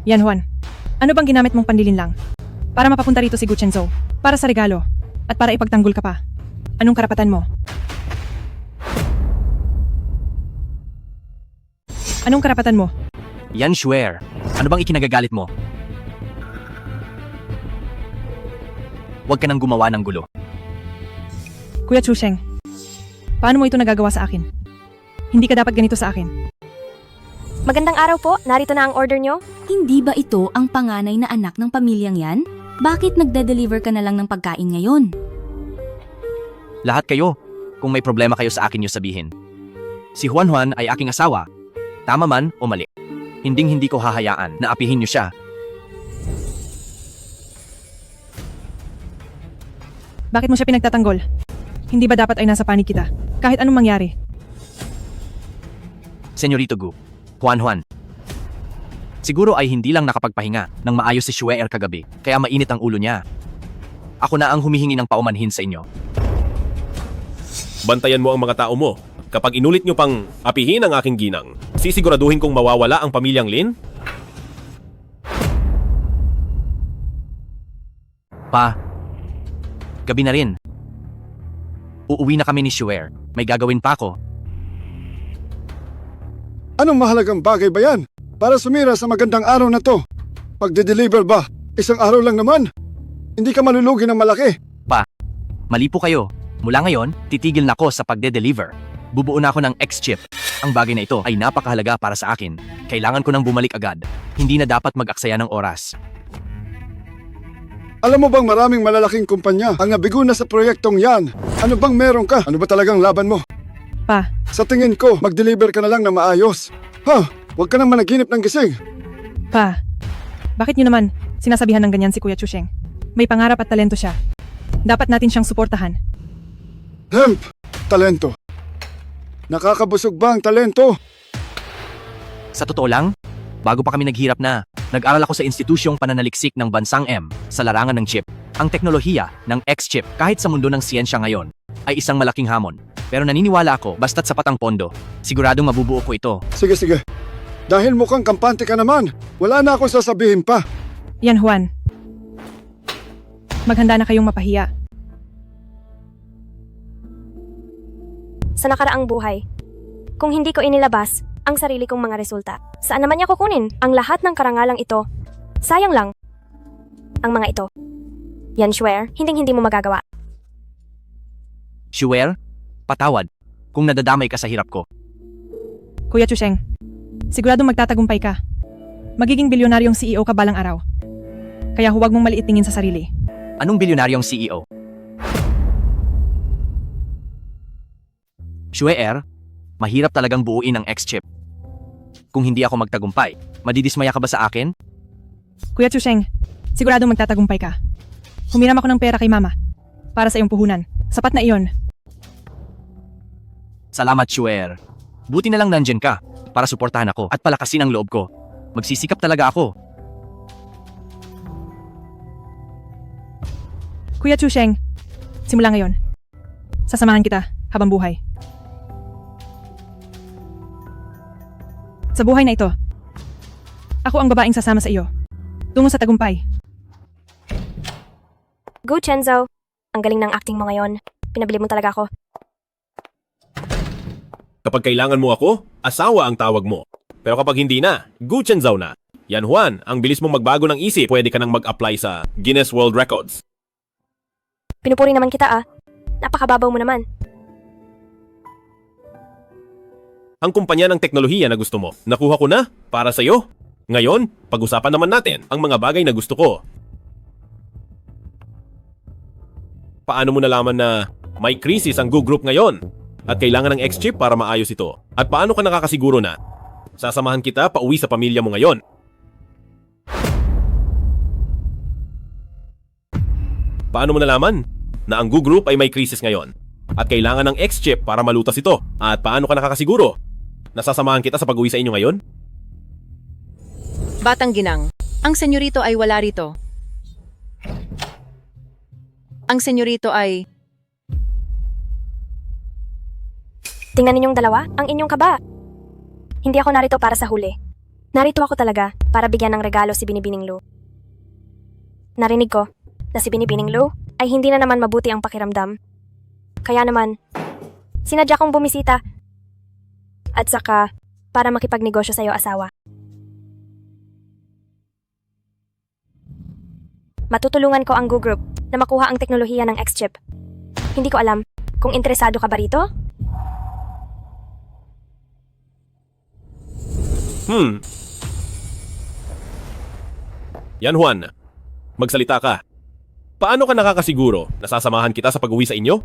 Yan Juan, ano bang ginamit mong panlilinlang? Para mapapunta rito si Gu Chenzo. Para sa regalo. At para ipagtanggol ka pa. Anong karapatan mo? Anong karapatan mo? Yan Shuer. Ano bang ikinagagalit mo? Huwag ka nang gumawa ng gulo. Kuya Chusheng, Paano mo ito nagagawa sa akin? Hindi ka dapat ganito sa akin. Magandang araw po, narito na ang order nyo. Hindi ba ito ang panganay na anak ng pamilyang yan? Bakit nagde-deliver ka na lang ng pagkain ngayon? Lahat kayo, kung may problema kayo sa akin nyo sabihin. Si Juan Juan ay aking asawa. Tama man o mali. Hinding-hindi ko hahayaan na apihin nyo siya. Bakit mo siya pinagtatanggol? Hindi ba dapat ay nasa panig kita? Kahit anong mangyari. Senyorito Gu, Juan Juan. Siguro ay hindi lang nakapagpahinga ng maayos si Shueer kagabi, kaya mainit ang ulo niya. Ako na ang humihingi ng paumanhin sa inyo. Bantayan mo ang mga tao mo. Kapag inulit nyo pang apihin ang aking ginang, sisiguraduhin kong mawawala ang pamilyang Lin? Pa, gabi na rin. Uuwi na kami ni Shueer. May gagawin pa ako. Anong mahalagang bagay ba yan? Para sumira sa magandang araw na to. Pagde-deliver ba? Isang araw lang naman. Hindi ka malulugi ng malaki. Pa, mali po kayo. Mula ngayon, titigil na ako sa pagde-deliver. Bubuo na ako ng X-chip. Ang bagay na ito ay napakahalaga para sa akin. Kailangan ko nang bumalik agad. Hindi na dapat mag-aksaya ng oras. Alam mo bang maraming malalaking kumpanya ang nabigo na sa proyektong yan? Ano bang meron ka? Ano ba talagang laban mo? Pa, Sa tingin ko, mag-deliver ka na lang na maayos. Ha? Huwag ka nang managinip ng gising. pa. Bakit niyo naman sinasabihan ng ganyan si Kuya Chusheng? May pangarap at talento siya. Dapat natin siyang suportahan. Hemp, talento. Nakakabusog ba ang talento? Sa totoo lang, bago pa kami naghirap na, nag-aral ako sa institusyong pananaliksik ng Bansang M sa larangan ng chip. Ang teknolohiya ng X-chip kahit sa mundo ng siyensya ngayon ay isang malaking hamon. Pero naniniwala ako basta't sapat ang pondo. Siguradong mabubuo ko ito. Sige, sige. Dahil mukhang kampante ka naman, wala na akong sasabihin pa. Yan, Juan. Maghanda na kayong mapahiya. Sa nakaraang buhay, kung hindi ko inilabas ang sarili kong mga resulta, saan naman niya kukunin ang lahat ng karangalang ito? Sayang lang. Ang mga ito. Yan, Shueer, hinding-hindi mo magagawa. Shueer, patawad kung nadadamay ka sa hirap ko. Kuya Chusheng, siguradong magtatagumpay ka. Magiging bilyonaryong CEO ka balang araw. Kaya huwag mong maliit tingin sa sarili. Anong bilyonaryong CEO? Shueer, mahirap talagang buuin ang X-chip. Kung hindi ako magtagumpay, madidismaya ka ba sa akin? Kuya Chusheng, siguradong magtatagumpay ka. Humiram ako ng pera kay Mama para sa iyong puhunan. Sapat na iyon. Salamat, Shueer. Buti na lang nandyan ka para suportahan ako at palakasin ang loob ko. Magsisikap talaga ako. Kuya Chusheng, simula ngayon. Sasamahan kita habang buhay. Sa buhay na ito, ako ang babaeng sasama sa iyo. Tungo sa tagumpay. Gu Chenzo, ang galing ng acting mo ngayon. Pinabili mo talaga ako. Kapag kailangan mo ako, asawa ang tawag mo. Pero kapag hindi na, Guchenzaw na. Yan Juan, ang bilis mong magbago ng isip, pwede ka nang mag-apply sa Guinness World Records. Pinupuri naman kita ah. Napakababaw mo naman. Ang kumpanya ng teknolohiya na gusto mo, nakuha ko na para sa'yo. Ngayon, pag-usapan naman natin ang mga bagay na gusto ko. Paano mo nalaman na may krisis ang Gu Group ngayon? At kailangan ng X-chip para maayos ito? At paano ka nakakasiguro na sasamahan kita pauwi sa pamilya mo ngayon? Paano mo nalaman na ang Gu Group ay may krisis ngayon? At kailangan ng X-chip para malutas ito? At paano ka nakakasiguro na sasamahan kita sa pag-uwi sa inyo ngayon? Batang ginang, ang senyorito ay wala rito. Ang senyorito ay... Tingnan ninyong dalawa, ang inyong kaba. Hindi ako narito para sa huli. Narito ako talaga para bigyan ng regalo si Binibining Lu. Narinig ko na si Binibining Lu ay hindi na naman mabuti ang pakiramdam. Kaya naman, sinadya kong bumisita. At saka, para makipagnegosyo sa iyo asawa. Matutulungan ko ang Gu Group na makuha ang teknolohiya ng X-chip. Hindi ko alam kung interesado ka ba rito? Yan Juan, magsalita ka. Paano ka nakakasiguro na sasamahan kita sa pag-uwi sa inyo?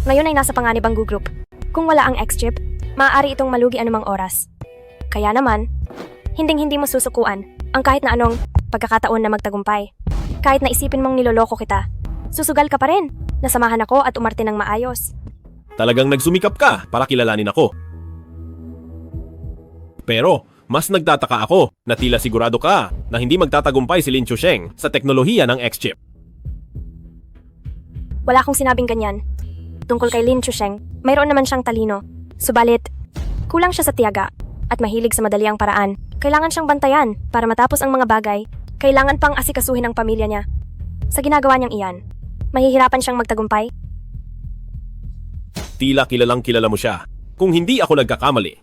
Ngayon ay nasa panganib ang Gu Group. Kung wala ang X-chip, maaari itong malugi anumang oras. Kaya naman, hinding-hindi mo susukuan ang kahit na anong pagkakataon na magtagumpay. Kahit na isipin mong niloloko kita, susugal ka pa rin. Nasamahan ako at umarte ng maayos. Talagang nagsumikap ka para kilalanin ako. Pero, mas nagtataka ako na tila sigurado ka na hindi magtatagumpay si Lin Chusheng sa teknolohiya ng X-chip. Wala akong sinabing ganyan. Tungkol kay Lin Chusheng, mayroon naman siyang talino. Subalit, kulang siya sa tiyaga at mahilig sa madaliang paraan. Kailangan siyang bantayan para matapos ang mga bagay. Kailangan pang asikasuhin ang pamilya niya. Sa ginagawa niyang iyan, mahihirapan siyang magtagumpay. Tila kilalang kilala mo siya. Kung hindi ako nagkakamali,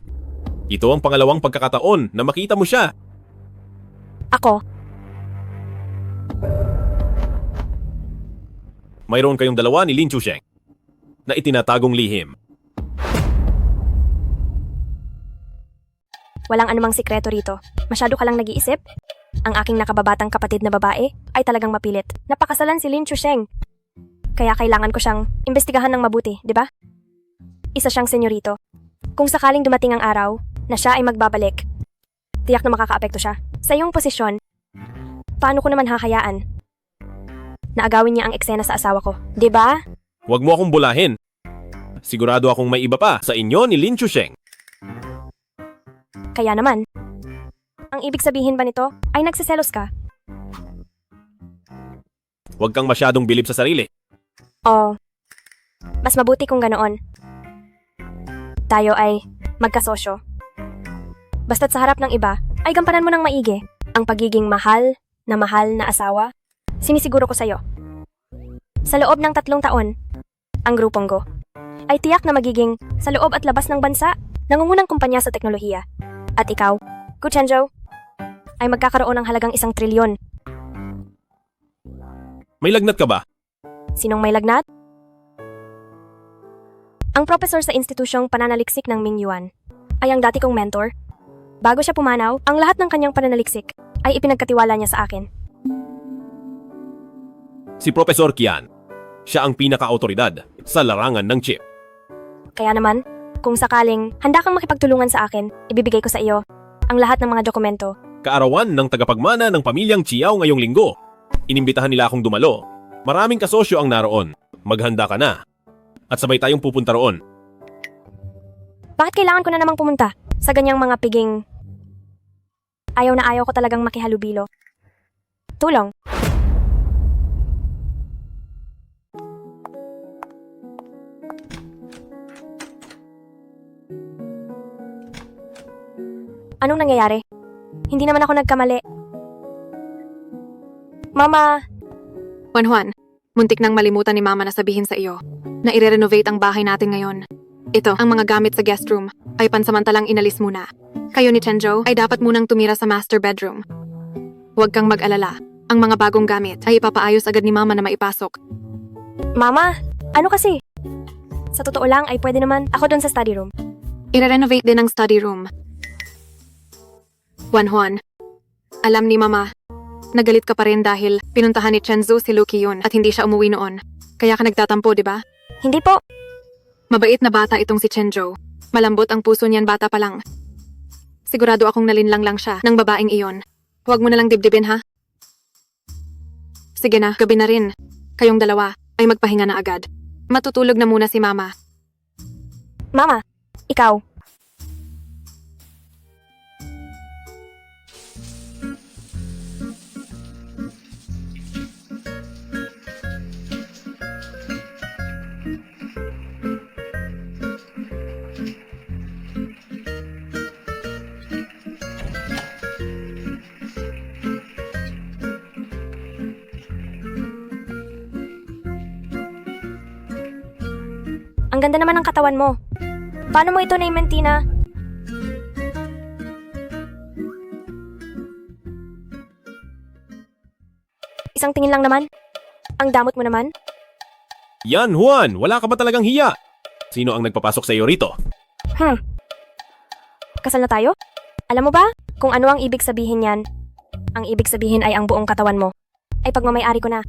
ito ang pangalawang pagkakataon na makita mo siya. Ako, Mayroon kayong dalawa ni Lin Chusheng na itinatagong lihim. walang anumang sikreto rito. Masyado ka lang nag-iisip? Ang aking nakababatang kapatid na babae ay talagang mapilit. Napakasalan si Lin Chusheng. Kaya kailangan ko siyang imbestigahan ng mabuti, di ba? Isa siyang senyorito. Kung sakaling dumating ang araw na siya ay magbabalik, tiyak na makakaapekto siya. Sa iyong posisyon, paano ko naman hahayaan na agawin niya ang eksena sa asawa ko, di ba? Huwag mo akong bulahin. Sigurado akong may iba pa sa inyo ni Lin Chusheng. Kaya naman, ang ibig sabihin ba nito ay nagsiselos ka? Huwag kang masyadong bilib sa sarili. O, mas mabuti kung ganoon. Tayo ay magkasosyo. Basta't sa harap ng iba, ay gampanan mo ng maigi ang pagiging mahal na asawa. Sinisiguro ko sa'yo. Sa loob ng 3 taon, ang grupong Go ay tiyak na magiging sa loob at labas ng bansa, nangungunang kumpanya sa teknolohiya. At ikaw, Gu Chenjo, ay magkakaroon ng halagang 1 trilyon. May lagnat ka ba? Sinong may lagnat? Ang professor sa institusyong pananaliksik ng Ming Yuan ay ang dati kong mentor. Bago siya pumanaw, ang lahat ng kanyang pananaliksik ay ipinagkatiwala niya sa akin. Si Professor Qian. Siya ang pinaka-autoridad sa larangan ng chip. Kaya naman, kung sakaling handa kang makipagtulungan sa akin, ibibigay ko sa iyo ang lahat ng mga dokumento. Kaarawan ng tagapagmana ng pamilyang Chiao ngayong linggo. Inimbitahan nila akong dumalo. Maraming kasosyo ang naroon. Maghanda ka na. At sabay tayong pupunta roon. Bakit kailangan ko na namang pumunta sa ganyang mga piging? Ayaw na ayaw ko talagang makihalubilo. Tulong. Anong nangyayari? Hindi naman ako nagkamali. Mama! Juan, muntik nang malimutan ni Mama na sabihin sa iyo na ire-renovate ang bahay natin ngayon. Ito, ang mga gamit sa guest room ay pansamantalang inalis muna. Kayo ni Chenjo ay dapat munang tumira sa master bedroom. Huwag kang mag-alala. Ang mga bagong gamit ay ipapaayos agad ni Mama na maipasok. Mama! Ano kasi? Sa totoo lang ay pwede naman ako doon sa study room. Ire-renovate din ang study room. Juan, alam ni Mama, nagalit ka pa rin dahil pinuntahan ni Chenzo si Lucky yun at hindi siya umuwi noon. Kaya ka nagtatampo, di ba? Hindi po. Mabait na bata itong si Chenjo. Malambot ang puso niyan bata pa lang. Sigurado akong nalinlang lang siya ng babaeng iyon. Huwag mo na lang dibdibin, ha? Sige na, gabi na rin. Kayong dalawa ay magpahinga na agad. Matutulog na muna si Mama. Mama, ikaw. Ang ganda naman ng katawan mo. Paano mo ito na-inventi na? Isang tingin lang naman. Ang damot mo naman. Yan Juan, wala ka ba talagang hiya? Sino ang nagpapasok sa iyo rito? Kasal na tayo? Alam mo ba kung ano ang ibig sabihin yan? Ang ibig sabihin ay ang buong katawan mo ay pagmamayari ko na.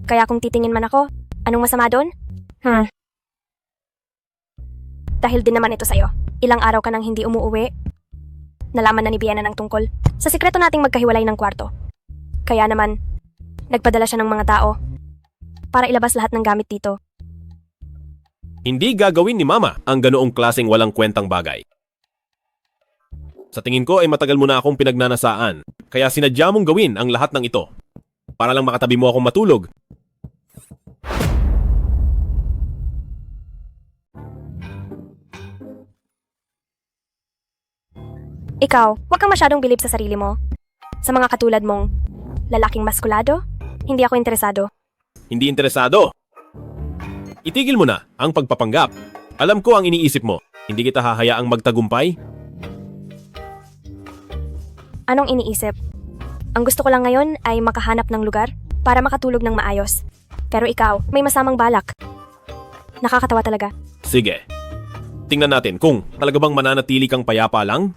Kaya kung titingin man ako, anong masama doon? Dahil din naman ito sa'yo. Ilang araw ka nang hindi umuuwi. Nalaman na ni Vienna ng tungkol sa sikreto nating magkahiwalay ng kwarto. Kaya naman, nagpadala siya ng mga tao para ilabas lahat ng gamit dito. Hindi gagawin ni Mama ang ganoong klaseng walang kwentang bagay. Sa tingin ko ay matagal mo na akong pinagnanasaan, kaya sinadya mong gawin ang lahat ng ito. Para lang makatabi mo akong matulog. Ikaw, huwag kang masyadong bilib sa sarili mo. Sa mga katulad mong lalaking maskulado, hindi ako interesado. Hindi interesado. Itigil mo na ang pagpapanggap. Alam ko ang iniisip mo. Hindi kita hahayaang magtagumpay. Anong iniisip? Ang gusto ko lang ngayon ay makahanap ng lugar para makatulog ng maayos. Pero ikaw, may masamang balak. Nakakatawa talaga. Sige. Tingnan natin kung talaga bang mananatili kang payapa lang.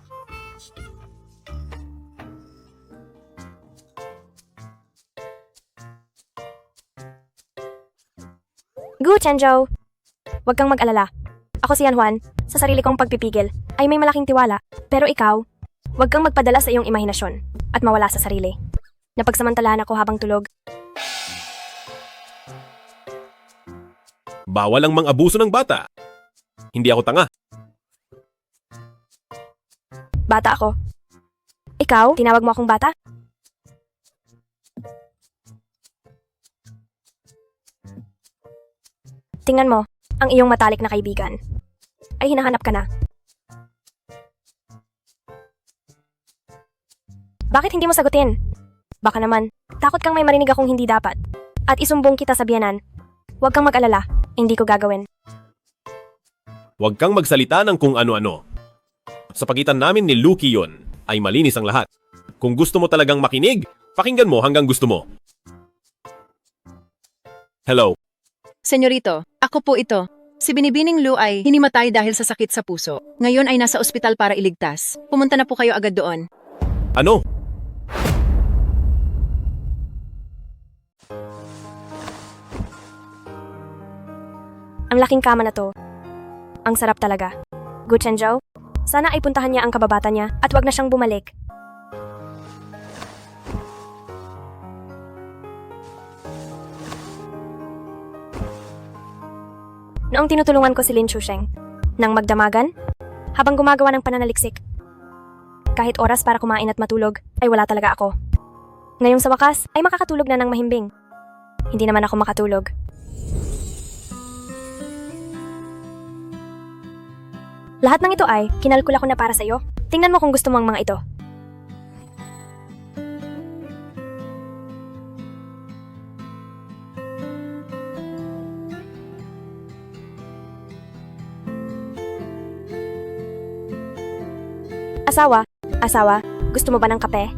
Gu Chenzhou! Huwag kang mag-alala. Ako si Yan Juan, sa sarili kong pagpipigil, ay may malaking tiwala. Pero ikaw, huwag kang magpadala sa iyong imahinasyon at mawala sa sarili. Napagsamantalahan ako habang tulog. Bawal ang mang-abuso ng bata. Hindi ako tanga. Bata ako. Ikaw, tinawag mo akong bata? Tingnan mo, ang iyong matalik na kaibigan. Ay hinahanap ka na. Bakit hindi mo sagutin? Baka naman, takot kang may marinig akong hindi dapat. At isumbong kita sa biyanan. Huwag kang mag-alala, hindi ko gagawin. Huwag kang magsalita ng kung ano-ano. Sa pagitan namin ni Lucky yon, ay malinis ang lahat. Kung gusto mo talagang makinig, pakinggan mo hanggang gusto mo. Hello. Senyorito, ako po ito. Si Binibining Lu ay hinimatay dahil sa sakit sa puso. Ngayon ay nasa ospital para iligtas. Pumunta na po kayo agad doon. Ano? Ang laking kama na to. Ang sarap talaga. Gu Chenzhou, sana ay puntahan niya ang kababata niya at wag na siyang bumalik. Noong tinutulungan ko si Lin Chusheng, nang magdamagan, habang gumagawa ng pananaliksik. Kahit oras para kumain at matulog, ay wala talaga ako. Ngayong sa wakas, ay makakatulog na ng mahimbing. Hindi naman ako makatulog. Lahat ng ito ay kinalkula ko na para sa iyo. Tingnan mo kung gusto mo ang mga ito. Asawa, gusto mo ba ng kape?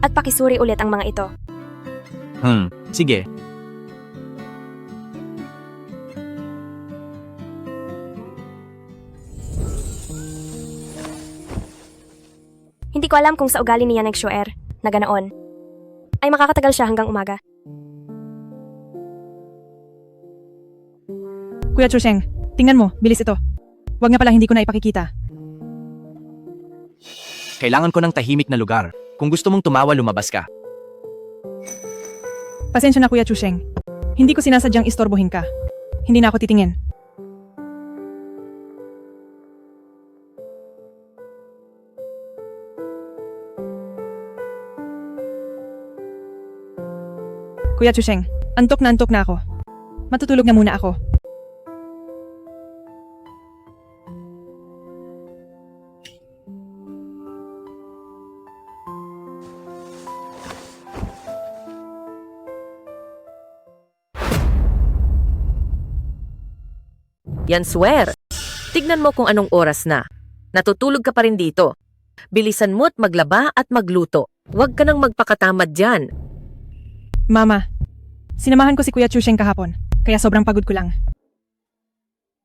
At pakisuri ulit ang mga ito. Sige. Hindi ko alam kung sa ugali niya nag-shuer na ganoon. Ay makakatagal siya hanggang umaga. Kuya Chusheng, tingnan mo, bilis ito. Huwag nga pala hindi ko na ipakikita. Kailangan ko ng tahimik na lugar. Kung gusto mong tumawa, lumabas ka. Pasensya na Kuya Chusheng. Hindi ko sinasadyang istorbohin ka. Hindi na ako titingin. Kuya Chusheng, antok na ako. Matutulog na muna ako. Yan swear. Tignan mo kung anong oras na. Natutulog ka pa rin dito. Bilisan mo't maglaba at magluto. Huwag ka nang magpakatamad dyan. Mama, sinamahan ko si Kuya Chusheng kahapon, kaya sobrang pagod ko lang.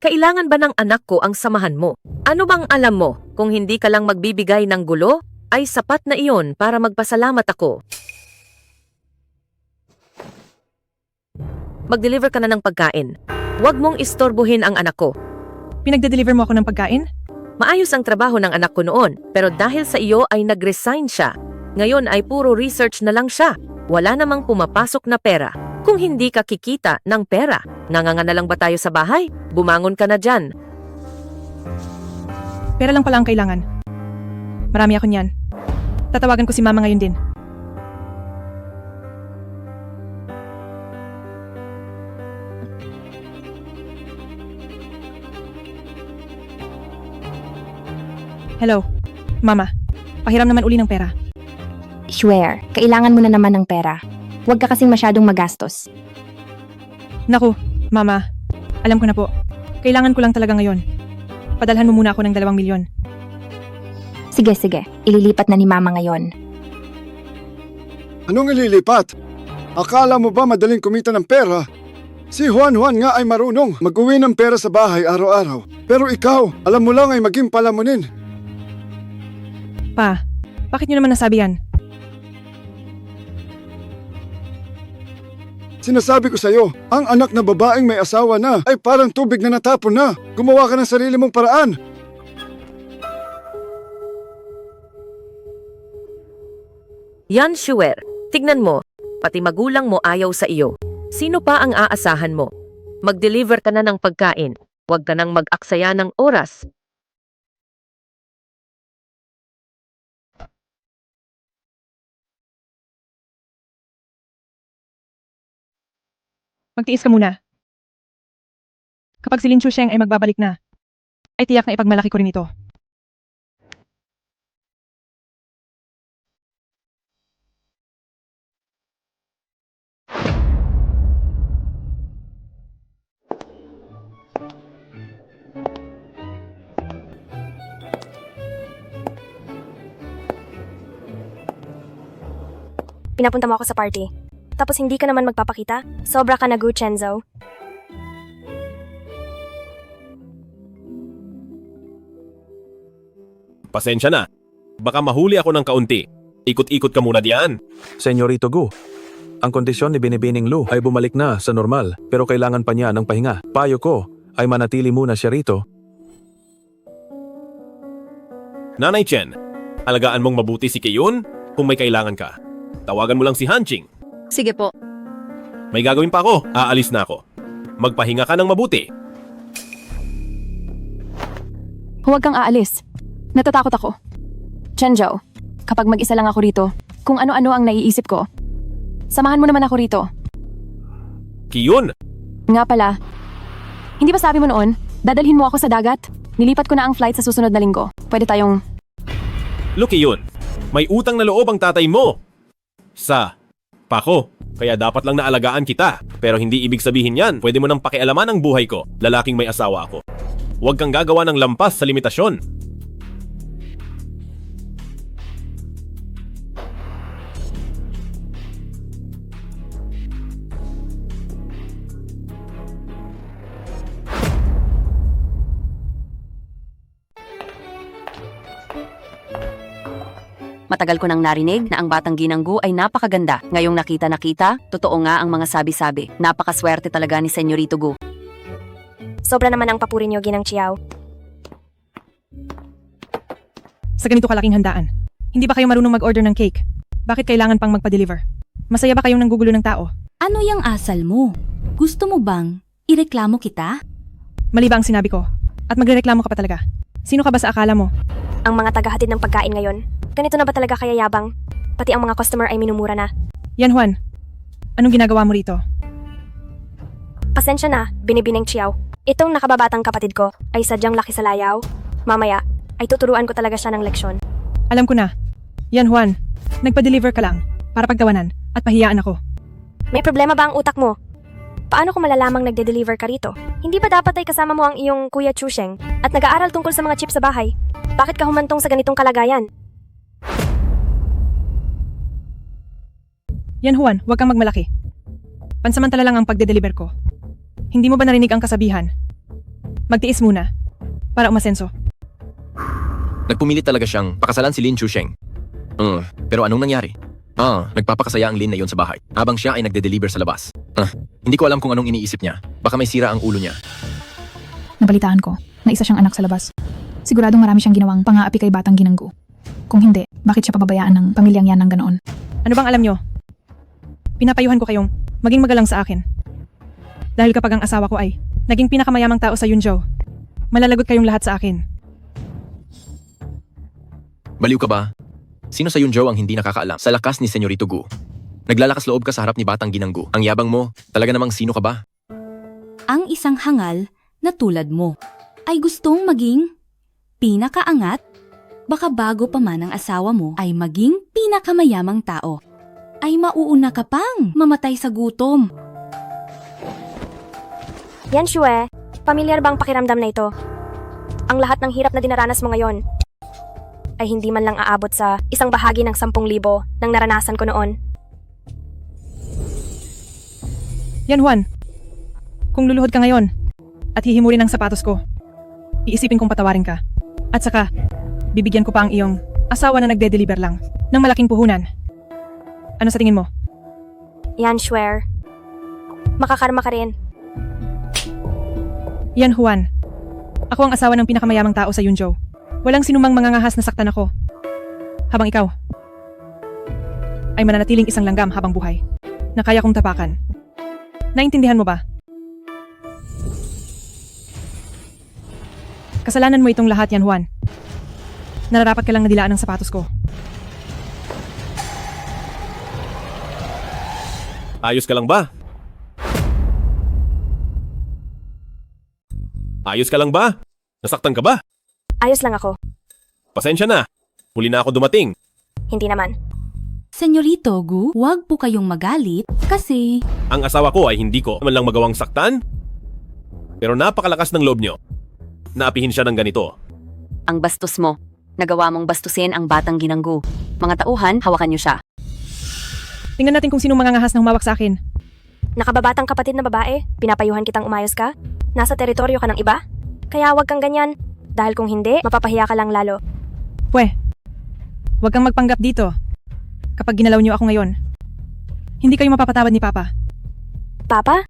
Kailangan ba ng anak ko ang samahan mo? Ano bang alam mo? Kung hindi ka lang magbibigay ng gulo, ay sapat na iyon para magpasalamat ako. Mag-deliver ka na ng pagkain. Huwag mong istorbohin ang anak ko. Pinagde-deliver mo ako ng pagkain? Maayos ang trabaho ng anak ko noon, pero dahil sa iyo ay nag-resign siya. Ngayon ay puro research na lang siya. Wala namang pumapasok na pera. Kung hindi ka kikita ng pera, nanganga na lang ba tayo sa bahay? Bumangon ka na dyan. Pera lang pala ang kailangan. Marami ako niyan. Tatawagan ko si mama ngayon din. Hello, mama. Pahiram naman uli ng pera. Swear, kailangan mo na naman ng pera. Huwag ka kasing masyadong magastos. Naku, mama. Alam ko na po. Kailangan ko lang talaga ngayon. Padalhan mo muna ako ng 2 milyon. Sige, ililipat na ni mama ngayon. Anong ililipat? Akala mo ba madaling kumita ng pera? Si Juan nga ay marunong mag-uwi ng pera sa bahay araw-araw. Pero ikaw, alam mo lang ay maging palamunin. Pa, bakit niyo naman nasabi yan? Sinasabi ko sa'yo, ang anak na babaeng may asawa na ay parang tubig na natapon na. Gumawa ka ng sarili mong paraan. Yan, Shuer. Tignan mo, pati magulang mo ayaw sa iyo. Sino pa ang aasahan mo? Mag-deliver ka na ng pagkain. Huwag ka nang mag-aksaya ng oras. Magtiis ka muna. Kapag si Lin Chusheng ay magbabalik na, ay tiyak na ipagmalaki ko rin ito. Pinapunta mo ako sa party. Tapos hindi ka naman magpapakita? Sobra ka na Gu Chenzo. Pasensya na. Baka mahuli ako ng kaunti. Ikot-ikot ka muna diyan. Senyorito Gu, ang kondisyon ni Binibining Lu ay bumalik na sa normal pero kailangan pa niya ng pahinga. Payo ko ay manatili muna siya rito. Nanay Chen, alagaan mong mabuti si Kiyun kung may kailangan ka. Tawagan mo lang si Hanching. Sige po. May gagawin pa ako. Aalis na ako. Magpahinga ka ng mabuti. Huwag kang aalis. Natatakot ako. Chenjo, kapag mag-isa lang ako rito, kung ano-ano ang naiisip ko. Samahan mo naman ako rito. Kiyun! Nga pala, hindi ba sabi mo noon, dadalhin mo ako sa dagat? Nilipat ko na ang flight sa susunod na linggo. Pwede tayong... Look, Kiyun. May utang na loob ang tatay mo. Sa pako. Kaya dapat lang naalagaan kita. Pero hindi ibig sabihin yan. Pwede mo nang pakialaman ang buhay ko. Lalaking may asawa ako. Huwag kang gagawa ng lampas sa limitasyon. Matagal ko nang narinig na ang batang ginanggu ay napakaganda. Ngayong nakita, totoo nga ang mga sabi-sabi. Napakaswerte talaga ni Senyorito Gu. Sobra naman ang papuri niyo, Ginang Chiao. Sa ganito kalaking handaan, hindi ba kayo marunong mag-order ng cake? Bakit kailangan pang magpa-deliver? Masaya ba kayong nanggugulo ng tao? Ano yung asal mo? Gusto mo bang ireklamo kita? Mali ba ang sinabi ko? At magrereklamo ka pa talaga? Sino ka ba sa akala mo? Ang mga tagahatid ng pagkain ngayon, ganito na ba talaga kaya yabang? Pati ang mga customer ay minumura na. Yan Juan, anong ginagawa mo rito? Pasensya na, Binibining Chiao. Itong nakababatang kapatid ko ay sadyang laki sa layaw. Mamaya, ay tuturuan ko talaga siya ng leksyon. Alam ko na. Yan Juan, nagpa-deliver ka lang para pagtawanan at pahiyaan ako. May problema ba ang utak mo? Paano ko malalamang nagde-deliver ka rito? Hindi ba dapat ay kasama mo ang iyong Kuya Chusheng at nag-aaral tungkol sa mga chip sa bahay? Bakit ka humantong sa ganitong kalagayan? Yan Juan, huwag kang magmalaki. Pansamantala lang ang pagde-deliver ko. Hindi mo ba narinig ang kasabihan? Magtiis muna. Para umasenso. Nagpumilit talaga siyang pakasalan si Lin Chusheng. Pero anong nangyari? Nagpapakasaya ang Lin na yon sa bahay, habang siya ay nagde-deliver sa labas. Hindi ko alam kung anong iniisip niya. Baka may sira ang ulo niya. Nabalitaan ko na isa siyang anak sa labas. Siguradong marami siyang ginawang pang-aapi kay Batang Ginanggu. Kung hindi, bakit siya pababayaan ng pamilyang yan ng ganoon? Ano bang alam nyo? Pinapayuhan ko kayong maging magalang sa akin. Dahil kapag ang asawa ko ay naging pinakamayamang tao sa Yunzhou, malalagot kayong lahat sa akin. Baliw ka ba? Sino sa Yunzhou ang hindi nakakaalam sa lakas ni Senyorito Gu? Naglalakas loob ka sa harap ni Batang Ginanggu. Ang yabang mo, talaga namang sino ka ba? Ang isang hangal na tulad mo ay gustong maging pinakaangat? Baka bago pa man ang asawa mo ay maging pinakamayamang tao, ay mauuna ka pang mamatay sa gutom. Yan, Shue. Pamilyar bang pakiramdam na ito? Ang lahat ng hirap na dinaranas mo ngayon ay hindi man lang aabot sa isang bahagi ng 10,000 ng naranasan ko noon. Yan, Juan. Kung luluhod ka ngayon at hihimurin ang sapatos ko, iisipin kong patawarin ka. At saka, bibigyan ko pa ang iyong asawa na nagde-deliver lang ng malaking puhunan. Ano sa tingin mo? Yan, Shue. Makakarma ka rin. Yan, Juan. Ako ang asawa ng pinakamayamang tao sa Yunzhou. Walang sinumang mangangahas na saktan ako. Habang ikaw ay mananatiling isang langgam habang buhay na kaya kong tapakan. Naintindihan mo ba? Kasalanan mo itong lahat yan, Juan. Nararapat ka lang na dilaan ng sapatos ko. Ayos ka lang ba? Ayos ka lang ba? Nasaktan ka ba? Ayos lang ako. Pasensya na. Huli na ako dumating. Hindi naman. Senyorito Gu, huwag po kayong magalit kasi Ang asawa ko ay hindi ko man lang magawang saktan. Pero napakalakas ng loob nyo. Naapihin siya ng ganito. Ang bastos mo. Nagawa mong bastusin ang Batang Ginanggu. Mga tauhan, hawakan niyo siya. Tingnan natin kung sinong mangangahas ng humawak sa akin. Nakababatang kapatid na babae, pinapayuhan kitang umayos ka? Nasa teritoryo ka ng iba? Kaya huwag kang ganyan. Dahil kung hindi, mapapahiya ka lang lalo. Pwe, huwag kang magpanggap dito. Kapag ginalaw niyo ako ngayon, hindi kayo mapapatawad ni Papa. Papa?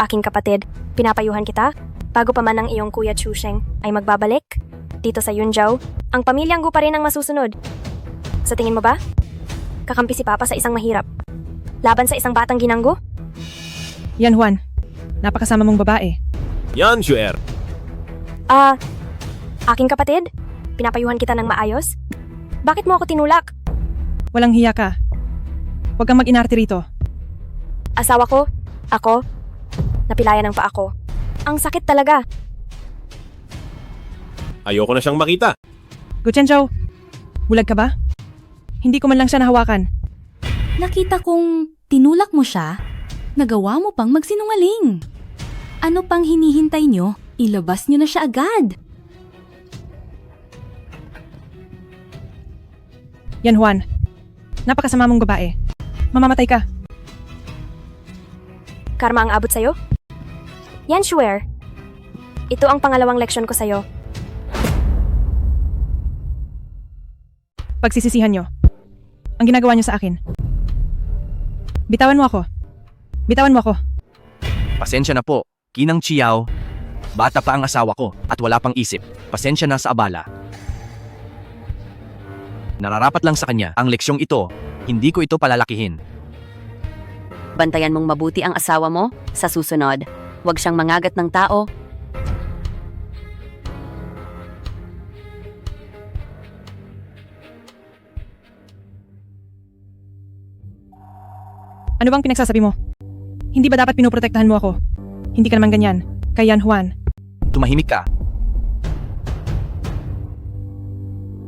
Aking kapatid, pinapayuhan kita? Bago pa man ang iyong Kuya Chusheng ay magbabalik? Dito sa Yunzhou, ang pamilyang Gu pa rin ang masusunod. Sa tingin mo ba? Kakampi si Papa sa isang mahirap. Laban sa isang Batang Ginanggu? Yan, Juan. Napakasama mong babae. Yan, Shuer. Aking kapatid? Pinapayuhan kita ng maayos? Bakit mo ako tinulak? Walang hiya ka. Huwag kang mag-inarte rito. Asawa ko, ako, napilayan ng paa ko. Ang sakit talaga. Ayoko na siyang makita. Gu Chenzhou, bulag ka ba? Hindi ko man lang siya nahawakan. nakita kong tinulak mo siya, nagawa mo pang magsinungaling. Ano pang hinihintay nyo? Ilabas nyo na siya agad. Yan, Juan. Napakasama mong babae. Mamamatay ka. Karma ang abot sa'yo? Yan, Shuer. Ito ang pangalawang leksyon ko sa'yo. Pagsisisihan nyo. Ang ginagawa nyo sa akin. Bitawan mo ako. Bitawan mo ako. Pasensya na po, Kinang Chiao. Bata pa ang asawa ko at wala pang isip. Pasensya na sa abala. Nararapat lang sa kanya ang leksyong ito. Hindi ko ito palalakihin. Bantayan mong mabuti ang asawa mo sa susunod. Huwag siyang mangagat ng tao. Ano bang pinagsasabi mo? Hindi ba dapat pinoprotektahan mo ako? Hindi ka naman ganyan. Kay Yan Juan. Tumahimik ka.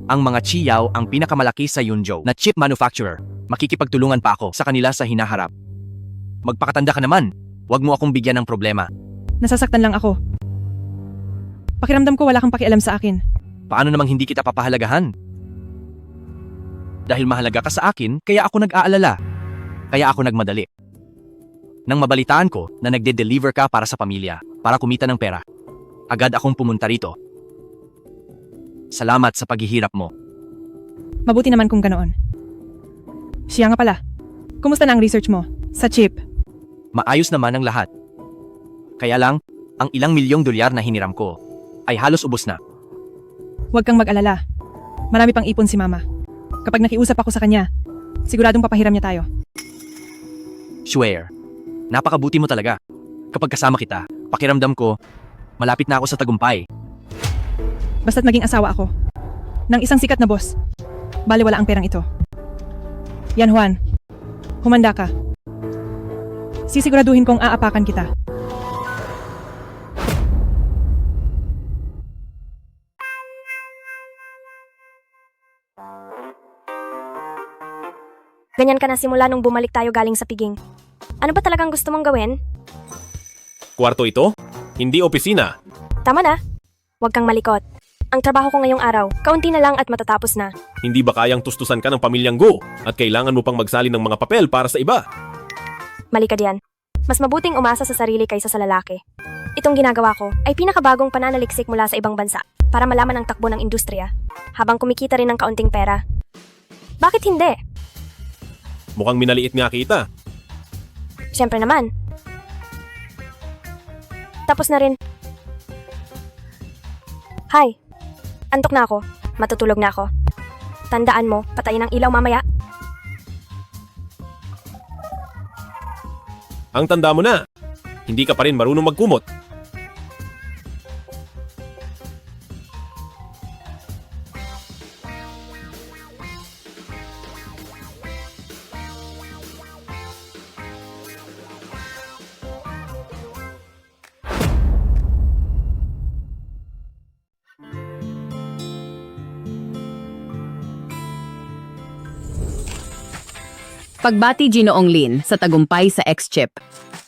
Ang mga Chiao ang pinakamalaki sa Yunzhou na chip manufacturer. Makikipagtulungan pa ako sa kanila sa hinaharap. Magpakatanda ka naman. Huwag mo akong bigyan ng problema. Nasasaktan lang ako. Pakiramdam ko wala kang pakialam sa akin. Paano namang hindi kita papahalagahan? Dahil mahalaga ka sa akin, kaya ako nag-aalala. Kaya ako nagmadali. Nang mabalitaan ko na nagde-deliver ka para sa pamilya, para kumita ng pera, agad akong pumunta rito. Salamat sa paghihirap mo. Mabuti naman kung ganoon. Siya nga pala. Kumusta na ang research mo? Sa chip? Maayos naman ang lahat. Kaya lang, ang ilang milyong dolyar na hiniram ko ay halos ubos na. Huwag kang mag-alala. Marami pang ipon si Mama. Kapag nakiusap ako sa kanya, siguradong papahiram niya tayo. Swear. Napakabuti mo talaga. Kapag kasama kita, pakiramdam ko, malapit na ako sa tagumpay. Basta't maging asawa ako. Ng isang sikat na boss. Baliwala ang perang ito. Yan Juan, humanda ka. Sisiguraduhin kong aapakan kita. Ganyan ka na simula nung bumalik tayo galing sa piging. Ano ba talagang gusto mong gawin? Kwarto ito? Hindi opisina. Tama na. Huwag kang malikot. Ang trabaho ko ngayong araw, kaunti na lang at matatapos na. Hindi ba kayang tustusan ka ng pamilyang Gu at kailangan mo pang magsalin ng mga papel para sa iba? Mali ka diyan. Mas mabuting umasa sa sarili kaysa sa lalaki. Itong ginagawa ko ay pinakabagong pananaliksik mula sa ibang bansa para malaman ang takbo ng industriya habang kumikita rin ng kaunting pera. Bakit hindi? Mukhang minaliit nga kita. Siyempre naman. Tapos na rin. Hi. Antok na ako. Matutulog na ako. Tandaan mo, patayin ang ilaw mamaya. Ang tanda mo na. Hindi ka pa rin marunong magkumot. Pagbati Ginoong Lin sa tagumpay sa X-Chip.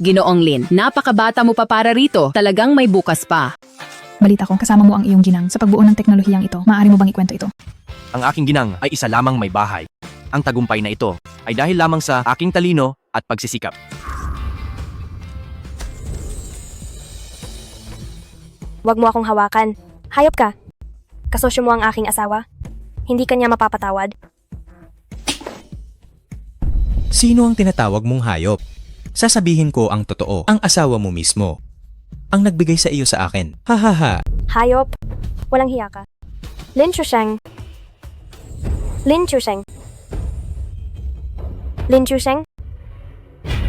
Ginoong Lin, napakabata mo pa para rito. Talagang may bukas pa. Balita ko, kasama mo ang iyong ginang sa pagbuo ng teknolohiyang ito. Maaari mo bang ikwento ito? Ang aking ginang ay isa lamang may bahay. Ang tagumpay na ito ay dahil lamang sa aking talino at pagsisikap. Huwag mo akong hawakan. Hayop ka. Kasosyo mo ang aking asawa. Hindi kanya mapapatawad. Sino ang tinatawag mong hayop? Sasabihin ko ang totoo, ang asawa mo mismo. Ang nagbigay sa iyo sa akin. Ha ha ha. Hayop. Walang hiya ka. Lin Chusheng. Lin Chusheng. Lin Chusheng?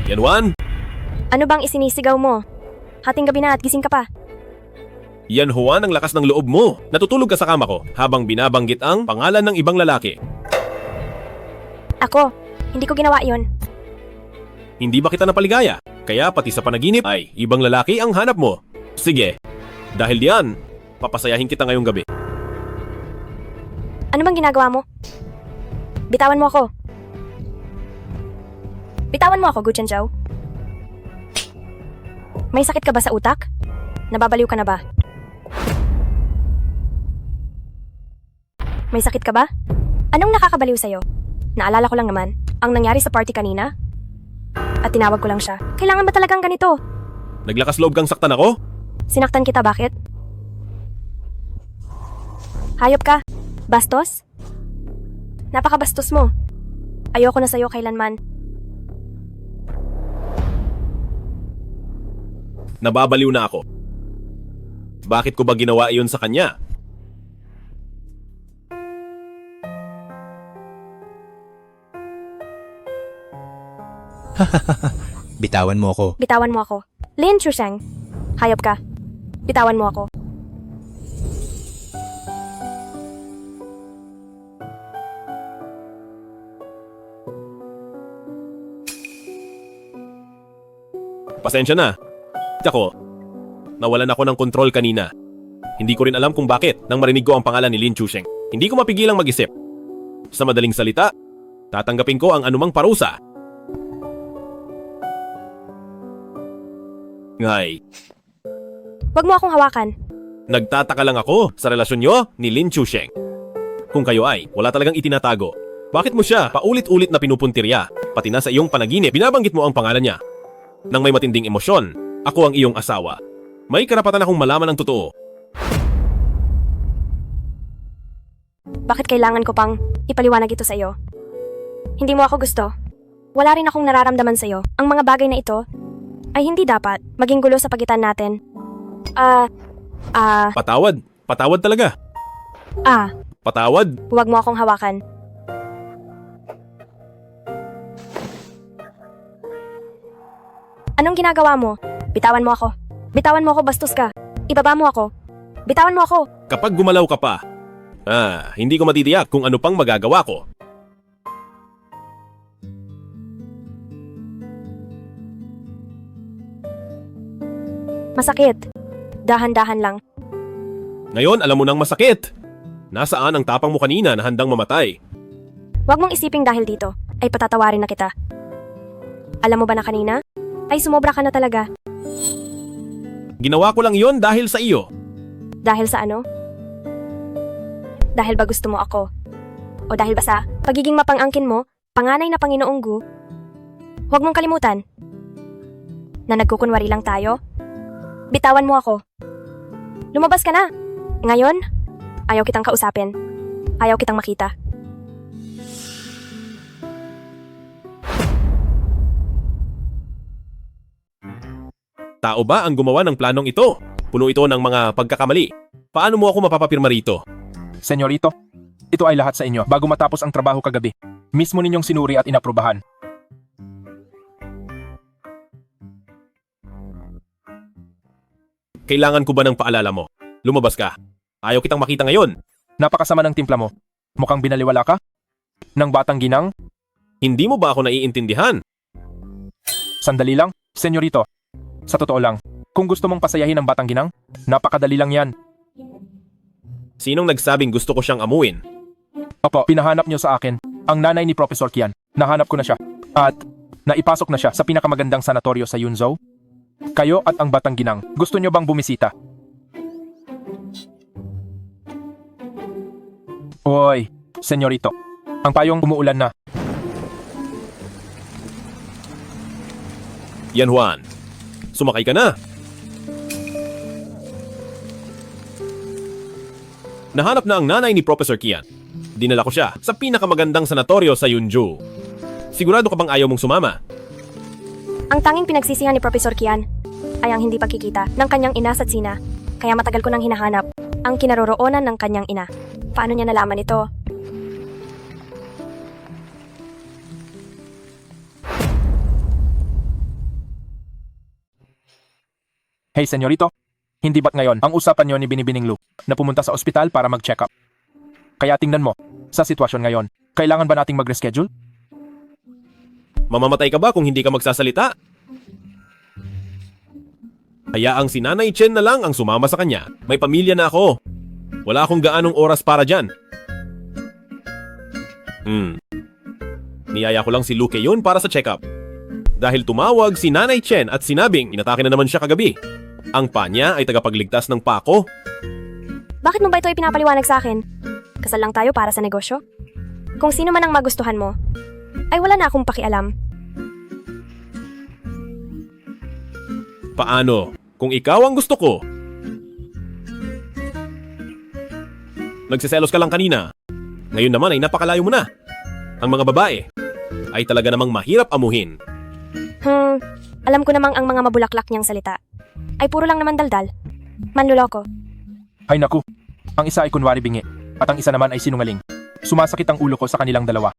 Yan Juan? Ano bang isinisigaw mo? Hating gabi na at gising ka pa. Yan Juan ang lakas ng loob mo. Natutulog ka sa kama ko habang binabanggit ang pangalan ng ibang lalaki. Ako, hindi ko ginawa yon. Hindi ba kita napaligaya? Kaya pati sa panaginip ay ibang lalaki ang hanap mo. Sige, dahil diyan, papasayahin kita ngayong gabi. Ano bang ginagawa mo? Bitawan mo ako. Bitawan mo ako, Gu Chenzhou. May sakit ka ba sa utak? Nababaliw ka na ba? May sakit ka ba? Anong nakakabaliw sa'yo? Naalala ko lang naman, ang nangyari sa party kanina. At tinawag ko lang siya. Kailangan ba talagang ganito? Naglakas loob kang saktan ako? Sinaktan kita, bakit? Hayop ka? Bastos? Napakabastos mo. Ayoko na sa'yo kailanman. Nababaliw na ako. Bakit ko ba ginawa iyon sa kanya? Bitawan mo ako. Bitawan mo ako. Lin Chusheng. Hayop ka. Bitawan mo ako. Pasensya na. Ako, nawalan ako ng kontrol kanina. Hindi ko rin alam kung bakit nang marinig ko ang pangalan ni Lin Chusheng. Hindi ko mapigilang mag-isip. Sa madaling salita, tatanggapin ko ang anumang parusa. Ngay, Huwag mo akong hawakan. nagtataka lang ako sa relasyon nyo ni Lin Chusheng. Kung kayo ay wala talagang itinatago, bakit mo siya paulit-ulit na pinupuntirya? Pati na sa iyong panaginip, binabanggit mo ang pangalan niya. Nang may matinding emosyon, ako ang iyong asawa. May karapatan akong malaman ang totoo. Bakit kailangan ko pang ipaliwanag ito sa iyo? Hindi mo ako gusto. Wala rin akong nararamdaman sa iyo. Ang mga bagay na ito ay hindi dapat maging gulo sa pagitan natin. Patawad. Patawad talaga. Patawad. Huwag mo akong hawakan. Anong ginagawa mo? Bitawan mo ako. Bitawan mo ako, bastos ka. Ibaba mo ako. Bitawan mo ako. Kapag gumalaw ka pa, hindi ko matitiyak kung ano pang magagawa ko. Masakit. Dahan-dahan lang. Ngayon, alam mo nang masakit. Nasaan ang tapang mo kanina na handang mamatay? Huwag mong isiping dahil dito ay patatawarin na kita. Alam mo ba na kanina? Ay sumobra ka na talaga. Ginawa ko lang yon dahil sa iyo. Dahil sa ano? Dahil ba gusto mo ako? O dahil ba sa pagiging mapang-angkin mo, panganay na Panginoong Gu? Huwag mong kalimutan na nagkukunwari lang tayo. Bitawan mo ako. Lumabas ka na. Ngayon, ayaw kitang kausapin. Ayaw kitang makita. Tao ba ang gumawa ng planong ito? Puno ito ng mga pagkakamali. Paano mo ako mapapapirma rito? Senyorito, ito ay lahat sa inyo bago matapos ang trabaho kagabi. Mismo ninyong sinuri at inaprubahan. Kailangan ko ba ng paalala mo? Lumabas ka. Ayaw kitang makita ngayon. Napakasama ng timpla mo. Mukhang binaliwala ka? Nang batang ginang? Hindi mo ba ako naiintindihan? Sandali lang, senyorito. Sa totoo lang, kung gusto mong pasayahin ang batang ginang, napakadali lang yan. Sinong nagsabing gusto ko siyang amuin? Opo, pinahanap niyo sa akin ang nanay ni Professor Kian. Nahanap ko na siya. At naipasok na siya sa pinakamagandang sanatoryo sa Yunzhou. Kayo at ang batang ginang, gusto niyo bang bumisita? Oy, senyorito. Ang payong umuulan na. Yan Juan. Sumakay ka na. Nahanap na ang nanay ni Professor Kian. Dinala ko siya sa pinakamagandang sanatoryo sa Yunzhou. Sigurado ka bang ayaw mong sumama? Ang tanging pinagsisihan ni Professor Kian ay ang hindi pagkikita ng kanyang ina sa Tsina. Kaya matagal ko nang hinahanap ang kinaroroonan ng kanyang ina. Paano niya nalaman ito? Hey senyorito, hindi ba't ngayon ang usapan niyo ni Binibining Lu na pumunta sa ospital para mag-check up? Kaya tingnan mo, sa sitwasyon ngayon, kailangan ba nating mag-reschedule? Mamamatay ka ba kung hindi ka magsasalita? Hayaang si Nanay Chen na lang ang sumama sa kanya. May pamilya na ako. Wala akong gaanong oras para dyan. Niyaya ko lang si Luke yun para sa check-up. Dahil tumawag si Nanay Chen at sinabing inatake na naman siya kagabi. Ang pa niya ay tagapagligtas ng pako. Bakit mo ba ito ipinapaliwanag sa akin? Kasal lang tayo para sa negosyo? Kung sino man ang magustuhan mo, ay wala na akong pakialam. Paano? Kung ikaw ang gusto ko. Nagsiselos ka lang kanina. Ngayon naman ay napakalayo mo na. Ang mga babae ay talaga namang mahirap amuhin. Alam ko namang ang mga mabulaklak niyang salita ay puro lang naman daldal. Manluloko. Ay naku, ang isa ay kunwari bingi at ang isa naman ay sinungaling. Sumasakit ang ulo ko sa kanilang dalawa.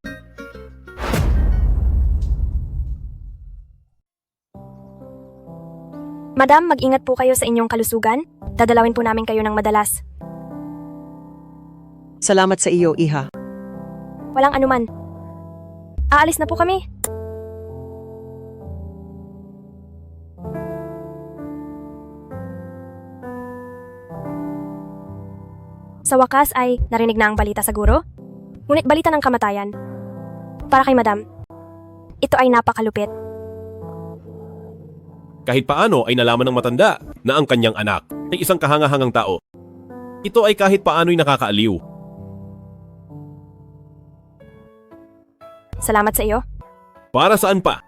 Madam, mag-ingat po kayo sa inyong kalusugan. Dadalawin po namin kayo ng madalas. Salamat sa iyo, Iha. Walang anuman. Aalis na po kami. Sa wakas ay narinig na ang balita sa guro. Ngunit balita ng kamatayan. Para kay Madam, ito ay napakalupit. Kahit paano ay nalaman ng matanda na ang kanyang anak ay isang kahangahangang tao. Ito ay kahit paano'y nakakaaliw. Salamat sa iyo. Para saan pa?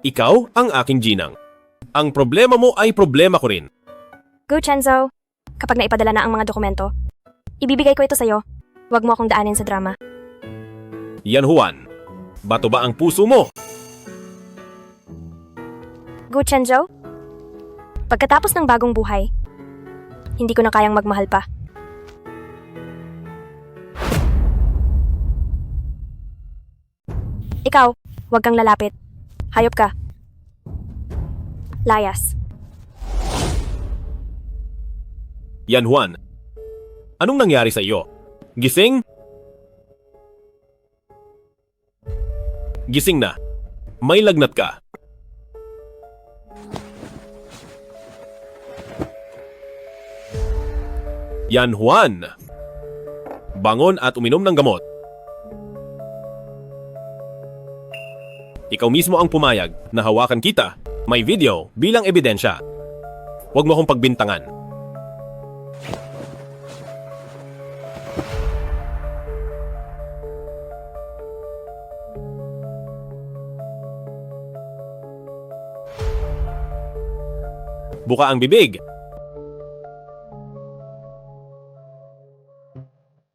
Ikaw ang aking ginang. Ang problema mo ay problema ko rin. Gu Chenzo, kapag naipadala na ang mga dokumento, ibibigay ko ito sa'yo. Huwag mo akong daanin sa drama. Yan Juan, bato ba ang puso mo? Gu Chenzo, pagkatapos ng bagong buhay, hindi ko na kayang magmahal pa. Ikaw, huwag kang lalapit. Hayop ka. Layas. Yan Juan, anong nangyari sa iyo? Gising? Gising na. May lagnat ka. Yan Juan. Bangon at uminom ng gamot. Ikaw mismo ang pumayag na hawakan kita. May video bilang ebidensya. Huwag mo akong pagbintangan. Buka ang bibig.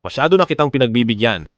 Masyado na kitang pinagbibigyan.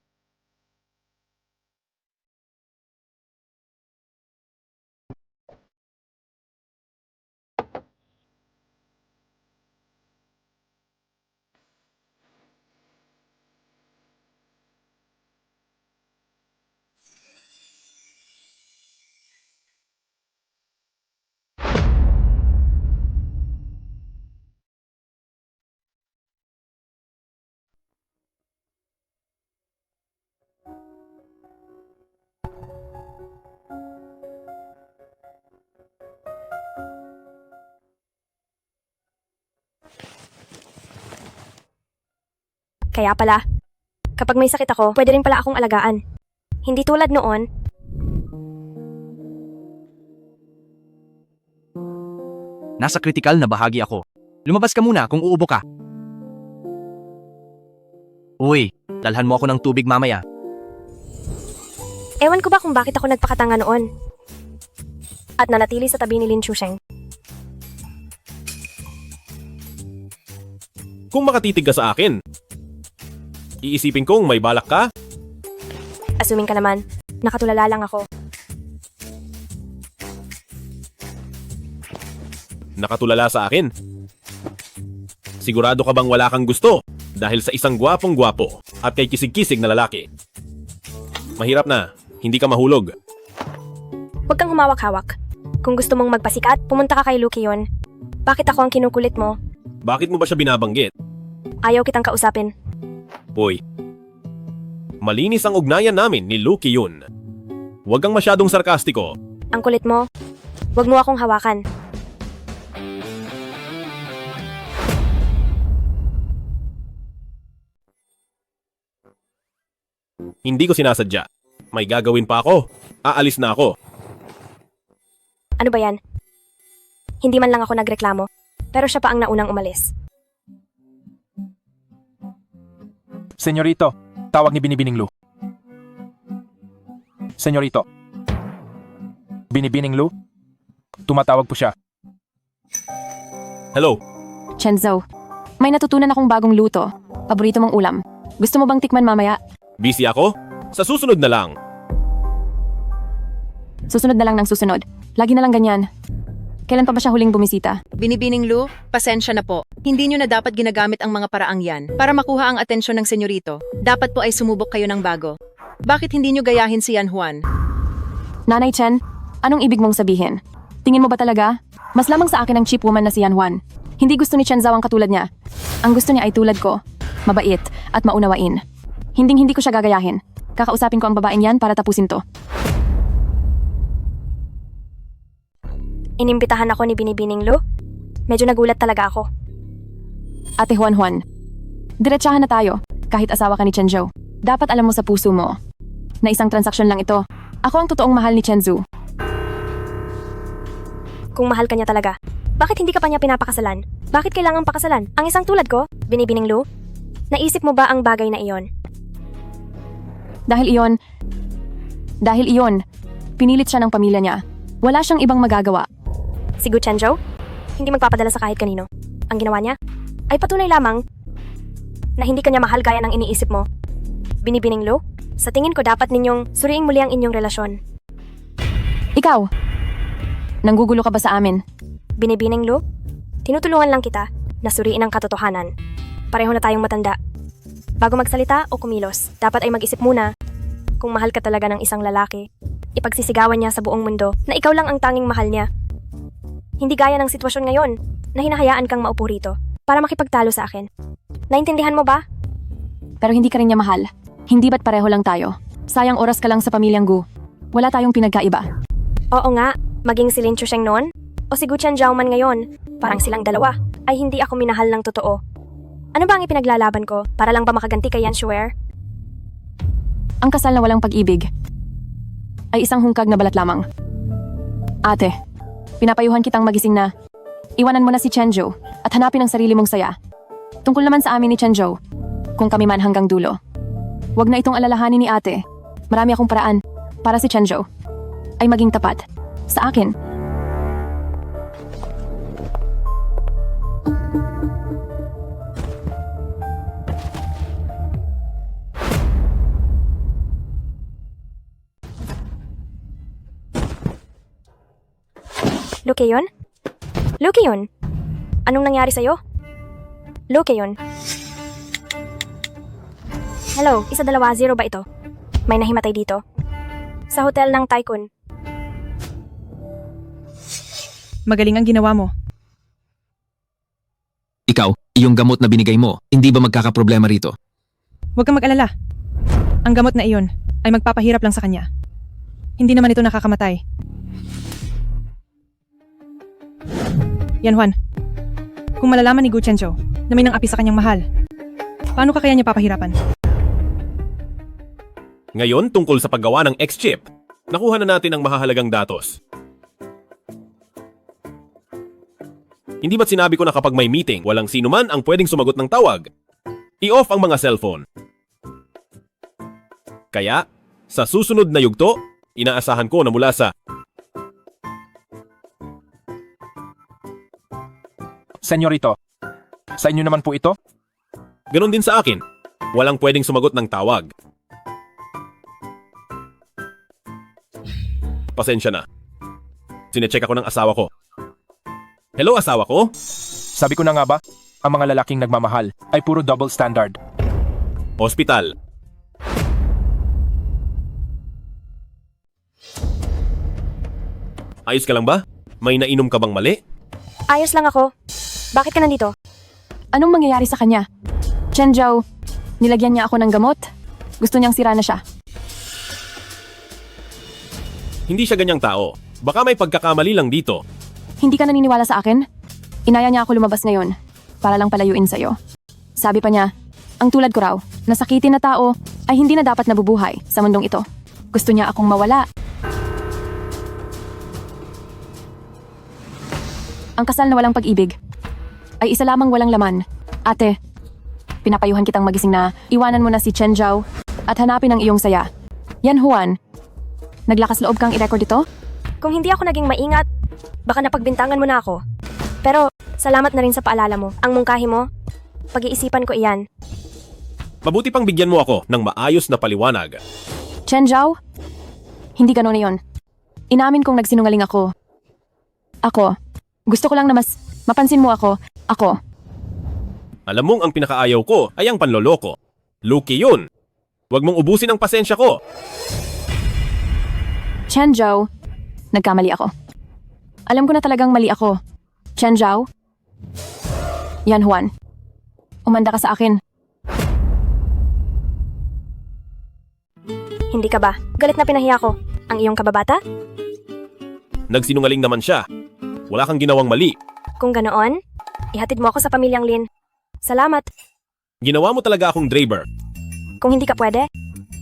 Kaya pala, kapag may sakit ako, pwede rin pala akong alagaan. Hindi tulad noon. Nasa kritikal na bahagi ako. Lumabas ka muna kung uubo ka. Uy, dalhan mo ako ng tubig mamaya. Ewan ko ba kung bakit ako nagpakatanga noon. At nanatili sa tabi ni Lin Chusheng. Kung makatitig ka sa akin, iisipin kong may balak ka? Assuming ka naman, nakatulala lang ako. Nakatulala sa akin? Sigurado ka bang wala kang gusto dahil sa isang gwapong-gwapo at kay kisig-kisig na lalaki? Mahirap na, hindi ka mahulog. Huwag kang humawak-hawak. Kung gusto mong magpasikat, pumunta ka kay Luke yun. Bakit ako ang kinukulit mo? Bakit mo ba siya binabanggit? Ayaw kitang kausapin. Hoy, malinis ang ugnayan namin ni Luke yun. Huwag kang masyadong sarkastiko. Ang kulit mo. Huwag mo akong hawakan. Hindi ko sinasadya. May gagawin pa ako. Aalis na ako. Ano ba yan? Hindi man lang ako nagreklamo, pero siya pa ang naunang umalis. Senyorito, tawag ni Binibining Lu. Senyorito. Binibining Lu? Tumatawag po siya. Hello. Chenzo, may natutunan akong bagong luto. Paborito mong ulam. Gusto mo bang tikman mamaya? Busy ako? Sa susunod na lang. Susunod na lang ng susunod. Lagi na lang ganyan. Kailan pa ba siya huling bumisita? Binibining Lu, pasensya na po. Hindi nyo na dapat ginagamit ang mga paraang yan para makuha ang atensyon ng senyorito. Dapat po ay sumubok kayo ng bago. Bakit hindi nyo gayahin si Yan Juan? Nanay Chen, anong ibig mong sabihin? Tingin mo ba talaga? Mas lamang sa akin ang cheap woman na si Yan Juan. Hindi gusto ni Chen Zhao ang katulad niya. Ang gusto niya ay tulad ko. Mabait at maunawain. Hindi ko siya gagayahin. Kakausapin ko ang babaeng yan para tapusin to. Inimbitahan ako ni Binibining Lu. Medyo nagulat talaga ako. Ate Juan, diretsahan na tayo, kahit asawa ka ni Chen Zhou. Dapat alam mo sa puso mo na isang transaksyon lang ito. Ako ang totoong mahal ni Chen Zhu. Kung mahal ka niya talaga, bakit hindi ka pa niya pinapakasalan? Bakit kailangang pakasalan? Ang isang tulad ko, Binibining Lu? Naisip mo ba ang bagay na iyon? Dahil iyon, pinilit siya ng pamilya niya. Wala siyang ibang magagawa. Si Gu Chenzhou, hindi magpapadala sa kahit kanino. Ang ginawa niya ay patunay lamang na hindi kanya mahal gaya ng iniisip mo. Binibining Lu, sa tingin ko dapat ninyong suriing muli ang inyong relasyon. Ikaw, nanggugulo ka ba sa amin? Binibining Lu, tinutulungan lang kita na suriin ang katotohanan. Pareho na tayong matanda. Bago magsalita o kumilos, dapat ay mag-isip muna kung mahal ka talaga ng isang lalaki. Ipagsisigawan niya sa buong mundo na ikaw lang ang tanging mahal niya. Hindi gaya ng sitwasyon ngayon na hinahayaan kang maupo rito para makipagtalo sa akin. Naintindihan mo ba? Pero hindi ka rin niya mahal. Hindi ba't pareho lang tayo? Sayang oras ka lang sa pamilyang Gu. Wala tayong pinagkaiba. Oo nga, maging si Lin Chusheng noon o si Gu Chenzhou man ngayon, parang silang dalawa ay hindi ako minahal ng totoo. Ano ba ang ipinaglalaban ko para lang ba makaganti kay Yan Shuer? Ang kasal na walang pag-ibig ay isang hungkag na balat lamang. Ate, pinapayuhan kitang magising na iwanan mo na si Chenzhou at hanapin ang sarili mong saya. Tungkol naman sa amin ni Chenzhou, kung kami man hanggang dulo. Huwag na itong alalahanin ni ate. Marami akong paraan para si Chenzhou ay maging tapat sa akin. Lukeyon? Lukeyon? Anong nangyari sa'yo? Lukeyon? Hello, 1-2-0 ba ito? May nahimatay dito. Sa hotel ng Tycoon. Magaling ang ginawa mo. Ikaw, yung gamot na binigay mo, hindi ba magkakaproblema rito? Huwag kang mag-alala. Ang gamot na iyon ay magpapahirap lang sa kanya. Hindi naman ito nakakamatay. Yan Juan, kung malalaman ni Gu Chenzhou na may nang api sa kanyang mahal, paano ka kaya niya papahirapan? Ngayon, tungkol sa paggawa ng X-chip, nakuha na natin ang mahahalagang datos. Hindi ba't sinabi ko na kapag may meeting, walang sino man ang pwedeng sumagot ng tawag? I-off ang mga cellphone. Kaya, sa susunod na yugto, inaasahan ko na mula sa Senyorito, sa inyo naman po ito? ganon din sa akin. Walang pwedeng sumagot ng tawag. Pasensya na. Sinecheck ako ng asawa ko. Hello, asawa ko? Sabi ko na nga ba, ang mga lalaking nagmamahal ay puro double standard. Hospital. Ayos ka lang ba? May nainom ka bang mali? Ayos lang ako. Bakit ka nandito? Anong mangyayari sa kanya? Chenzhou, nilagyan niya ako ng gamot? Gusto niyang sira na siya. Hindi siya ganyang tao. Baka may pagkakamali lang dito. Hindi ka naniniwala sa akin? Inaya niya ako lumabas ngayon para lang palayuin sa'yo. Sabi pa niya, ang tulad ko raw, nasakitin na tao ay hindi na dapat nabubuhay sa mundong ito. Gusto niya akong mawala. Ang kasal na walang pag-ibig ay isa lamang walang laman. Ate, pinapayuhan kitang magising na iwanan mo na si Chenzhou at hanapin ang iyong saya. Yan Juan, naglakas loob kang i-record ito? Kung hindi ako naging maingat, baka napagbintangan mo na ako. Pero, salamat na rin sa paalala mo. Ang mungkahi mo, pag-iisipan ko iyan. Mabuti pang bigyan mo ako ng maayos na paliwanag. Chenzhou, hindi ganun na yun. Inamin kong nagsinungaling ako. Gusto ko lang na mas mapansin mo ako. Alam mong ang pinakaayaw ko ay ang panloloko. Lucky yun. Huwag mong ubusin ang pasensya ko. Chenzhou, nagkamali ako. Alam ko na talagang mali ako. Chenzhou? Yan Juan. Umanda ka sa akin. Hindi ka ba? Galit na pinahiya ko. Ang iyong kababata? Nagsinungaling naman siya. Wala kang ginawang mali. Kung ganoon, ihatid mo ako sa pamilyang Lin. Salamat. Ginawa mo talaga akong driver. Kung hindi ka pwede,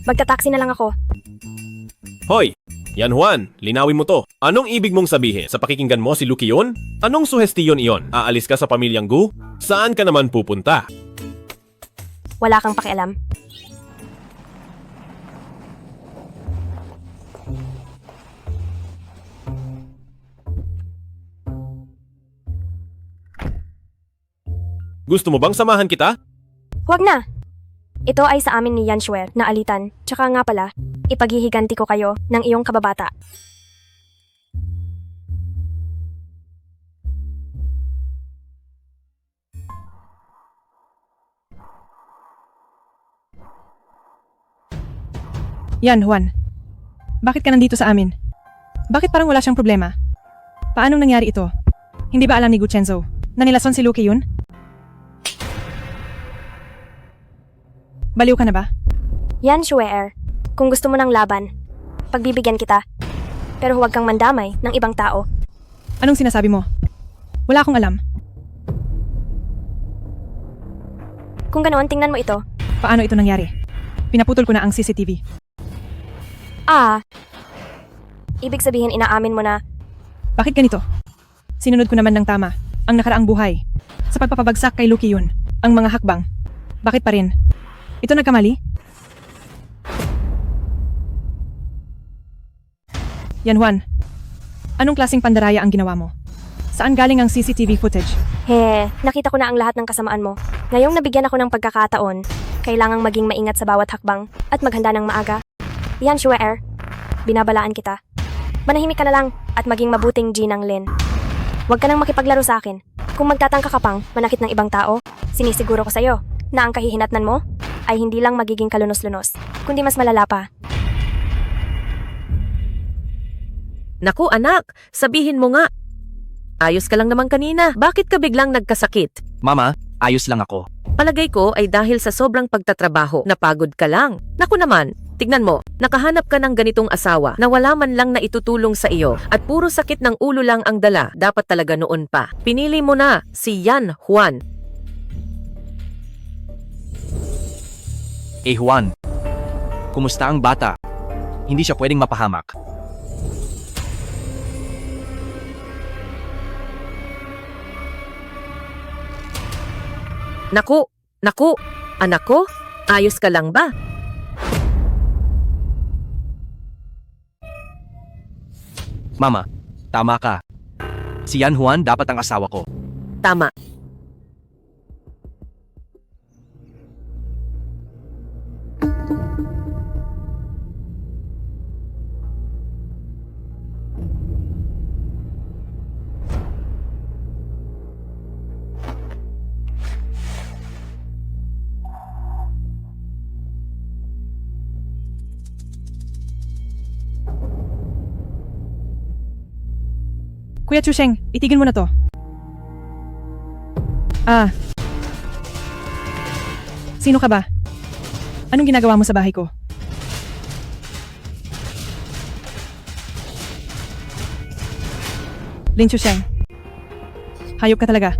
magta-taxi na lang ako. Hoy! Yan Juan, linawin mo to. Anong ibig mong sabihin? Sa pakikinggan mo si Lucky yun? Anong suhestiyon iyon? Aalis ka sa pamilyang Gu? Saan ka naman pupunta? Wala kang pakialam. Gusto mo bang samahan kita? Huwag na! Ito ay sa amin ni Yan Shuer na alitan. Tsaka nga pala, ipaghihiganti ko kayo ng iyong kababata. Yan, Juan. Bakit ka nandito sa amin? Bakit parang wala siyang problema? Paanong nangyari ito? Hindi ba alam ni Guchenzo na nilason si Luki yun? Baliw ka na ba? Yan Shuer, kung gusto mo ng laban, pagbibigyan kita. Pero huwag kang mandamay ng ibang tao. Anong sinasabi mo? Wala akong alam. Kung ganoon, tingnan mo ito. Paano ito nangyari? Pinaputol ko na ang CCTV. Ibig sabihin inaamin mo na Bakit ganito? Sinunod ko naman ng tama ang nakaraang buhay. Sa pagpapabagsak kay Luki yun, ang mga hakbang. Bakit pa rin? Ito nagkamali? Yan Juan, anong klaseng pandaraya ang ginawa mo? Saan galing ang CCTV footage? Nakita ko na ang lahat ng kasamaan mo. Ngayong nabigyan ako ng pagkakataon, kailangang maging maingat sa bawat hakbang at maghanda ng maaga. Yan Shuer, binabalaan kita. Manahimik ka na lang at maging mabuting Ginang Lin. Huwag ka nang makipaglaro sa akin. Kung magtatangka ka pang manakit ng ibang tao, sinisiguro ko sa'yo na ang kahihinatnan mo ay hindi lang magiging kalunos-lunos, kundi mas malala pa. Naku anak, sabihin mo nga. Ayos ka lang naman kanina, bakit ka biglang nagkasakit? Mama, ayos lang ako. Palagay ko ay dahil sa sobrang pagtatrabaho, napagod ka lang. Naku naman, tignan mo, nakahanap ka ng ganitong asawa na wala man lang na itutulong sa iyo at puro sakit ng ulo lang ang dala, dapat talaga noon pa. Pinili mo na si Yan Juan. Juan, kumusta ang bata? Hindi siya pwedeng mapahamak. Naku, anak ko, ayos ka lang ba? Mama, tama ka. Si Yan Juan dapat ang asawa ko. Tama. Kuya Chusheng, itigil mo na to. Sino ka ba? Anong ginagawa mo sa bahay ko? Lin Chusheng, hayop ka talaga.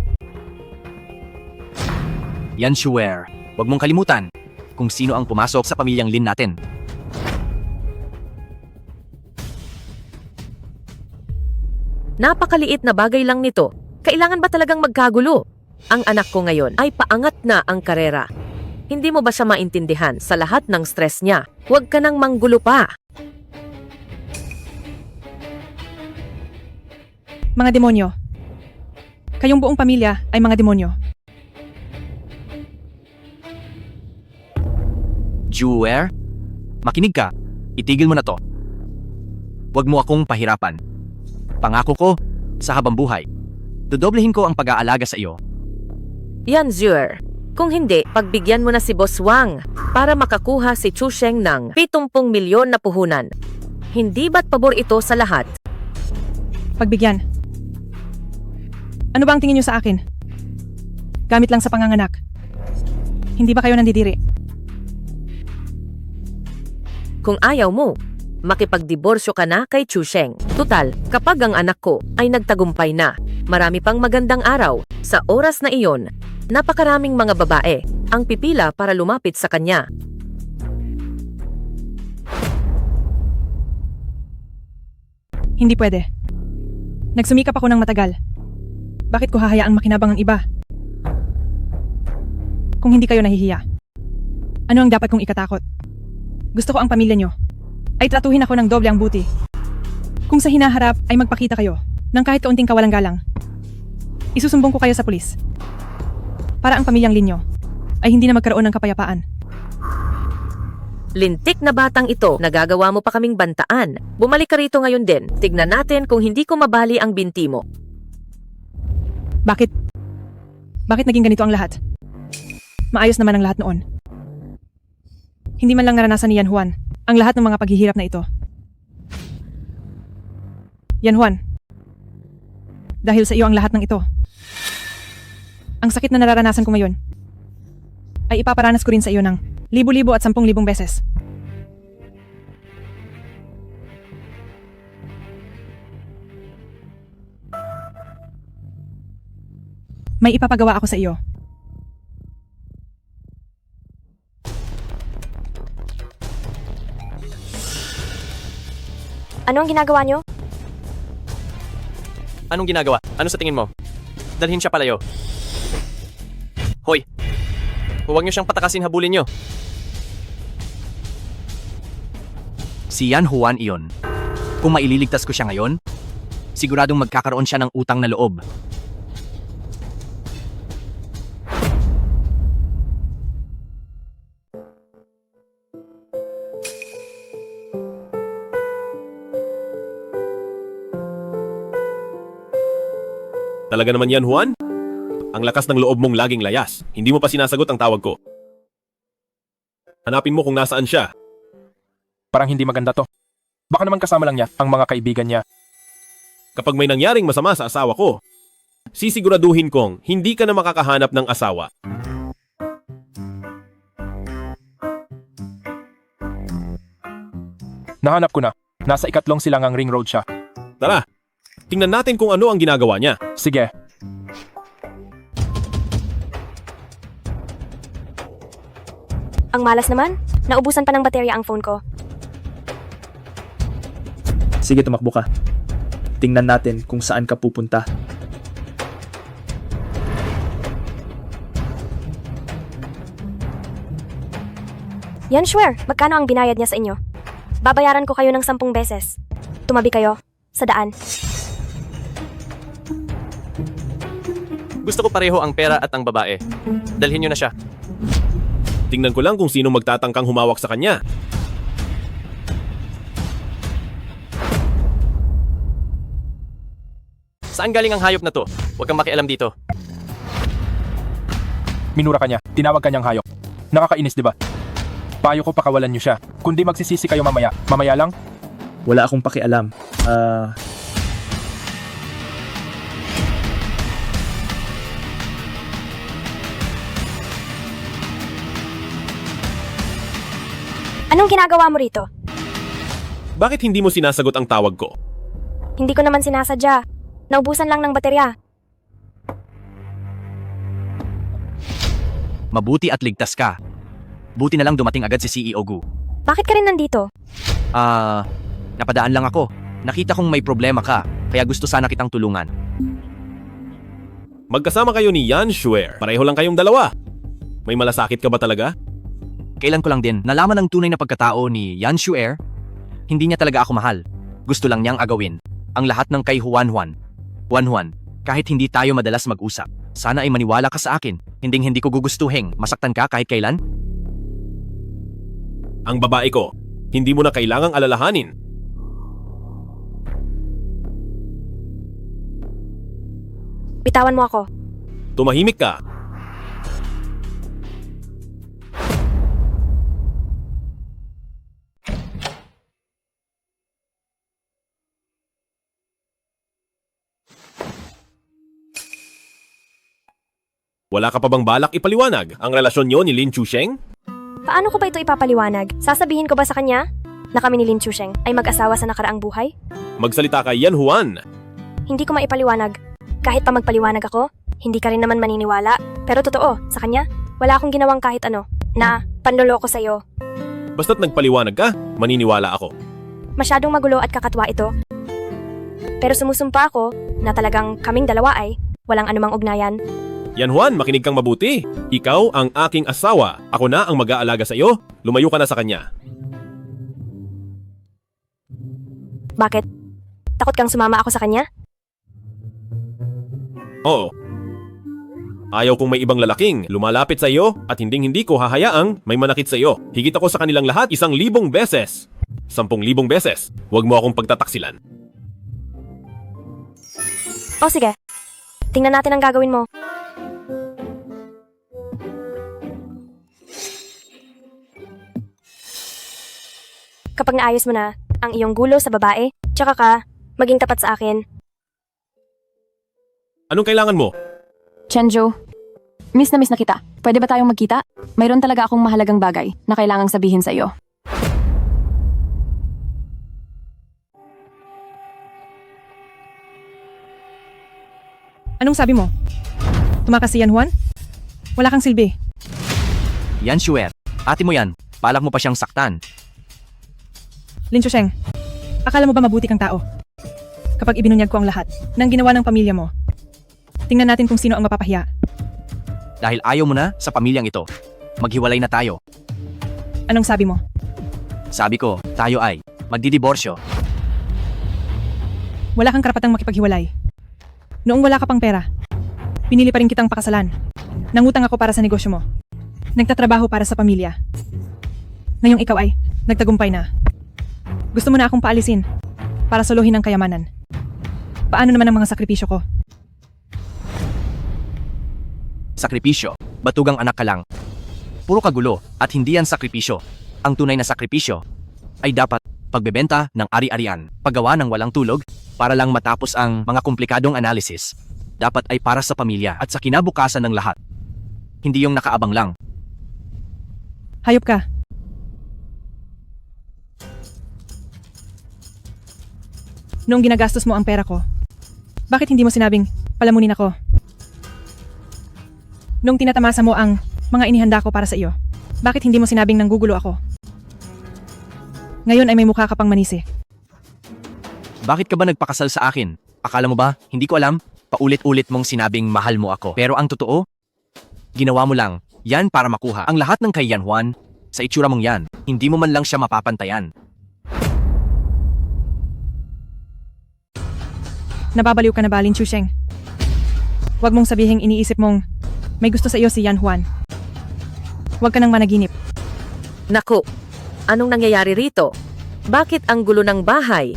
Yan Shuer, huwag mong kalimutan kung sino ang pumasok sa pamilyang Lin natin. Napakaliit na bagay lang nito. Kailangan ba talagang magkagulo? Ang anak ko ngayon ay paangat na ang karera. Hindi mo ba siya maintindihan sa lahat ng stress niya? Huwag ka nang manggulo pa. Mga demonyo. Kayong buong pamilya ay mga demonyo. Shuer, makinig ka. Itigil mo na to. Huwag mo akong pahirapan. Pangako ko, sa habang buhay, dodoblehin ko ang pag-aalaga sa iyo. Yan, Shuer. Kung hindi, pagbigyan mo na si Boss Wang para makakuha si Chusheng ng 70 milyon na puhunan. Hindi ba't pabor ito sa lahat? Pagbigyan. Ano ba ang tingin niyo sa akin? Gamit lang sa panganganak. Hindi ba kayo nandidiri? Kung ayaw mo, makipagdiborsyo ka na kay Chusheng. Tutal, kapag ang anak ko ay nagtagumpay na, marami pang magandang araw. Sa oras na iyon, napakaraming mga babae ang pipila para lumapit sa kanya. Hindi pwede. Nagsumikap ako ng matagal. Bakit ko hahayaang makinabang ang iba? Kung hindi kayo nahihiya, ano ang dapat kong ikatakot? Gusto ko ang pamilya nyo ay tratuhin ako ng doble ang buti. Kung sa hinaharap ay magpakita kayo ng kahit kaunting kawalang galang, isusumbong ko kayo sa pulis. Para ang pamilyang Linyo ay hindi na magkaroon ng kapayapaan. Lintik na batang ito, nagagawa mo pa kaming bantaan. Bumalik ka rito ngayon din. Tignan natin kung hindi ko mabali ang binti mo. Bakit? Bakit naging ganito ang lahat? Maayos naman ang lahat noon. Hindi man lang naranasan ni Yan Juan ang lahat ng mga paghihirap na ito. Yan Juan, dahil sa iyo ang lahat ng ito. Ang sakit na nararanasan ko ngayon ay ipaparanas ko rin sa iyo ng libo-libo at 10,000 beses. May ipapagawa ako sa iyo. Ano ang ginagawa niyo? Anong ginagawa? Ano sa tingin mo? Dalhin siya palayo. Hoy! Huwag niyo siyang patakasin, habulin niyo. Si Yan Juan iyon. Kung maililigtas ko siya ngayon, siguradong magkakaroon siya ng utang na loob. Talaga naman yan, Juan? Ang lakas ng loob mong laging layas. Hindi mo pa sinasagot ang tawag ko. Hanapin mo kung nasaan siya. Parang hindi maganda to. Baka naman kasama lang niya ang mga kaibigan niya. Kapag may nangyaring masama sa asawa ko, sisiguraduhin kong hindi ka na makakahanap ng asawa. Nahanap ko na. Nasa 3 silangang ring road siya. Tara, tingnan natin kung ano ang ginagawa niya. Sige. Ang malas naman. Naubusan pa ng baterya ang phone ko. Sige, tumakbo ka. Tingnan natin kung saan ka pupunta. Yan, sure. Magkano ang binayad niya sa inyo? Babayaran ko kayo ng 10 beses. Tumabi kayo. Sa daan. Gusto ko pareho ang pera at ang babae. Dalhin niyo na siya. Tingnan ko lang kung sino magtatangkang humawak sa kanya. Saan galing ang hayop na to? Huwag kang makialam dito. Minura ka niya. Tinawag ka niyang hayop. Nakakainis, di ba? Payo ko pakawalan niyo siya. Kundi magsisisi kayo mamaya. Mamaya lang? Wala akong pakialam. Anong ginagawa mo rito? Bakit hindi mo sinasagot ang tawag ko? Hindi ko naman sinasadya. Naubusan lang ng baterya. Mabuti at ligtas ka. Buti na lang dumating agad si CEO Gu. Bakit ka rin nandito? Napadaan lang ako. Nakita kong may problema ka, kaya gusto sana kitang tulungan. Magkasama kayo ni Yan Shuer. Pareho lang kayong dalawa. May malasakit ka ba talaga? Kailan ko lang din nalaman ang tunay na pagkatao ni Yan Shuer. Hindi niya talaga ako mahal. Gusto lang niyang agawin ang lahat ng kay Juan Juan. Juan Juan, kahit hindi tayo madalas mag-usap, sana ay maniwala ka sa akin. Hindi ko gugustuhin masaktan ka kahit kailan. Ang babae ko, hindi mo na kailangang alalahanin. Bitawan mo ako. Tumahimik ka. Wala ka pa bang balak ipaliwanag ang relasyon niyo ni Lin Chusheng? Paano ko ba ito ipapaliwanag? Sasabihin ko ba sa kanya na kami ni Lin Chusheng ay mag-asawa sa nakaraang buhay? Magsalita kay Yan Juan. Hindi ko maipaliwanag. Kahit pa magpaliwanag ako, hindi ka rin naman maniniwala. Pero totoo, sa kanya, wala akong ginawang kahit ano na panloloko sa'yo. Basta't nagpaliwanag ka, maniniwala ako. Masyadong magulo at kakatwa ito. Pero sumusumpa ako na talagang kaming dalawa ay walang anumang ugnayan. Yan Juan, makinig kang mabuti. Ikaw ang aking asawa. Ako na ang mag-aalaga sa iyo. Lumayo ka na sa kanya. Bakit? Takot kang sumama ako sa kanya? Oo. Ayaw kong may ibang lalaking lumalapit sa iyo at hindi ko hahayaang may manakit sa iyo. Higit ako sa kanilang lahat 1,000 beses. 10,000 beses. Huwag mo akong pagtataksilan. O sige, tingnan natin ang gagawin mo. Kapag naayos mo na ang iyong gulo sa babae, tsaka ka maging tapat sa akin. Anong kailangan mo? Chenjo, miss na kita. Pwede ba tayong magkita? Mayroon talaga akong mahalagang bagay na kailangang sabihin sa iyo. Anong sabi mo? Tumakas si Yan Juan? Wala kang silbi. Yan, Shuer. Ate mo yan. Balak mo pa siyang saktan. Lin Chusheng, akala mo ba mabuti kang tao? Kapag ibinunyag ko ang lahat ng ginawa ng pamilya mo, tingnan natin kung sino ang mapapahiya. Dahil ayaw mo na sa pamilyang ito, maghiwalay na tayo. Anong sabi mo? Sabi ko, tayo ay magdidiborsyo. Wala kang karapatang makipaghiwalay. Noong wala ka pang pera, pinili pa rin kitang pakasalan. Nangutang ako para sa negosyo mo. Nagtatrabaho para sa pamilya. Ngayong ikaw ay nagtagumpay na. Gusto mo na akong paalisin para solohin ang kayamanan. Paano naman ang mga sakripisyo ko? Sakripisyo, batugang anak ka lang. Puro kagulo at hindi yan sakripisyo. Ang tunay na sakripisyo ay dapat pagbebenta ng ari-arian, paggawa ng walang tulog para lang matapos ang mga komplikadong analysis. Dapat ay para sa pamilya at sa kinabukasan ng lahat. Hindi yung nakaabang lang. Hayop ka. Noong ginagastos mo ang pera ko, bakit hindi mo sinabing palamunin ako? Noong tinatamasa mo ang mga inihanda ko para sa iyo, bakit hindi mo sinabing nanggugulo ako? Ngayon ay may mukha ka pang manisi. Bakit ka ba nagpakasal sa akin? Akala mo ba, hindi ko alam? Paulit-ulit mong sinabing mahal mo ako. Pero ang totoo, ginawa mo lang yan para makuha ang lahat ng kay Yan Juan. Sa itsura mong yan, hindi mo man lang siya mapapantayan. Nababaliw ka na ba, Lin Chusheng? Huwag mong sabihing iniisip mong may gusto sa iyo si Yan Juan. Huwag ka nang managinip. Naku, anong nangyayari rito? Bakit ang gulo ng bahay?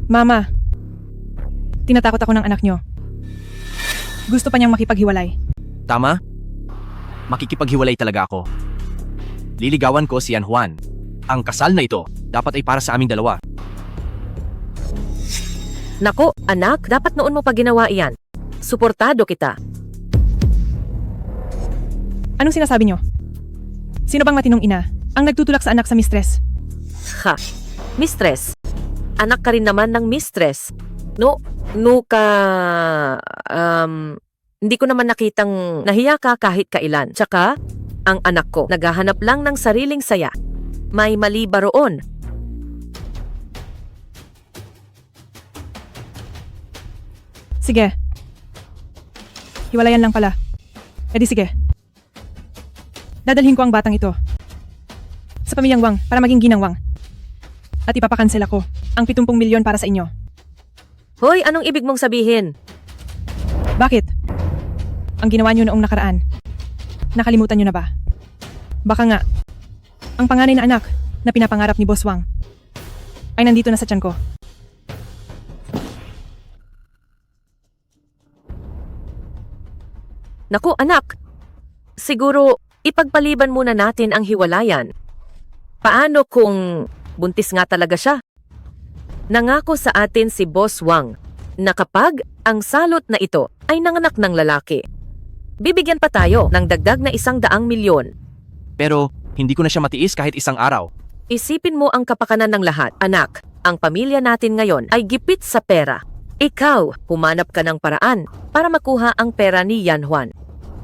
Mama, tinatakot ako ng anak nyo. Gusto pa niyang makipaghiwalay. Tama? Makikipaghiwalay talaga ako. Liligawan ko si Yan Juan. Ang kasal na ito, dapat ay para sa aming dalawa. Naku, anak, dapat noon mo pa ginawa iyan. Suportado kita. Anong sinasabi nyo? Sino bang matinong ina ang nagtutulak sa anak sa mistress? Ha, mistress. Anak ka rin naman ng mistress. Hindi ko naman nakitang nahiya ka kahit kailan. Tsaka, ang anak ko, naghahanap lang ng sariling saya. May mali ba roon? Sige. Hiwalayan lang pala. E di sige. Dadalhin ko ang batang ito sa pamilyang Wang para maging ginang Wang. At ipapakansel ako ang 70 milyon para sa inyo. Hoy, anong ibig mong sabihin? Bakit? Ang ginawa niyo noong nakaraan, nakalimutan niyo na ba? Baka nga, ang panganay na anak na pinapangarap ni Boss Wang ay nandito na sa tiyan ko. Naku, anak. Siguro, ipagpaliban muna natin ang hiwalayan. Paano kung buntis nga talaga siya? Nangako sa atin si Boss Wang na kapag ang salot na ito ay nanganak ng lalaki, bibigyan pa tayo ng dagdag na 100 milyon. Pero, hindi ko na siya matiis kahit isang araw. Isipin mo ang kapakanan ng lahat, anak. Ang pamilya natin ngayon ay gipit sa pera. Ikaw, humanap ka ng paraan para makuha ang pera ni Yan Juan.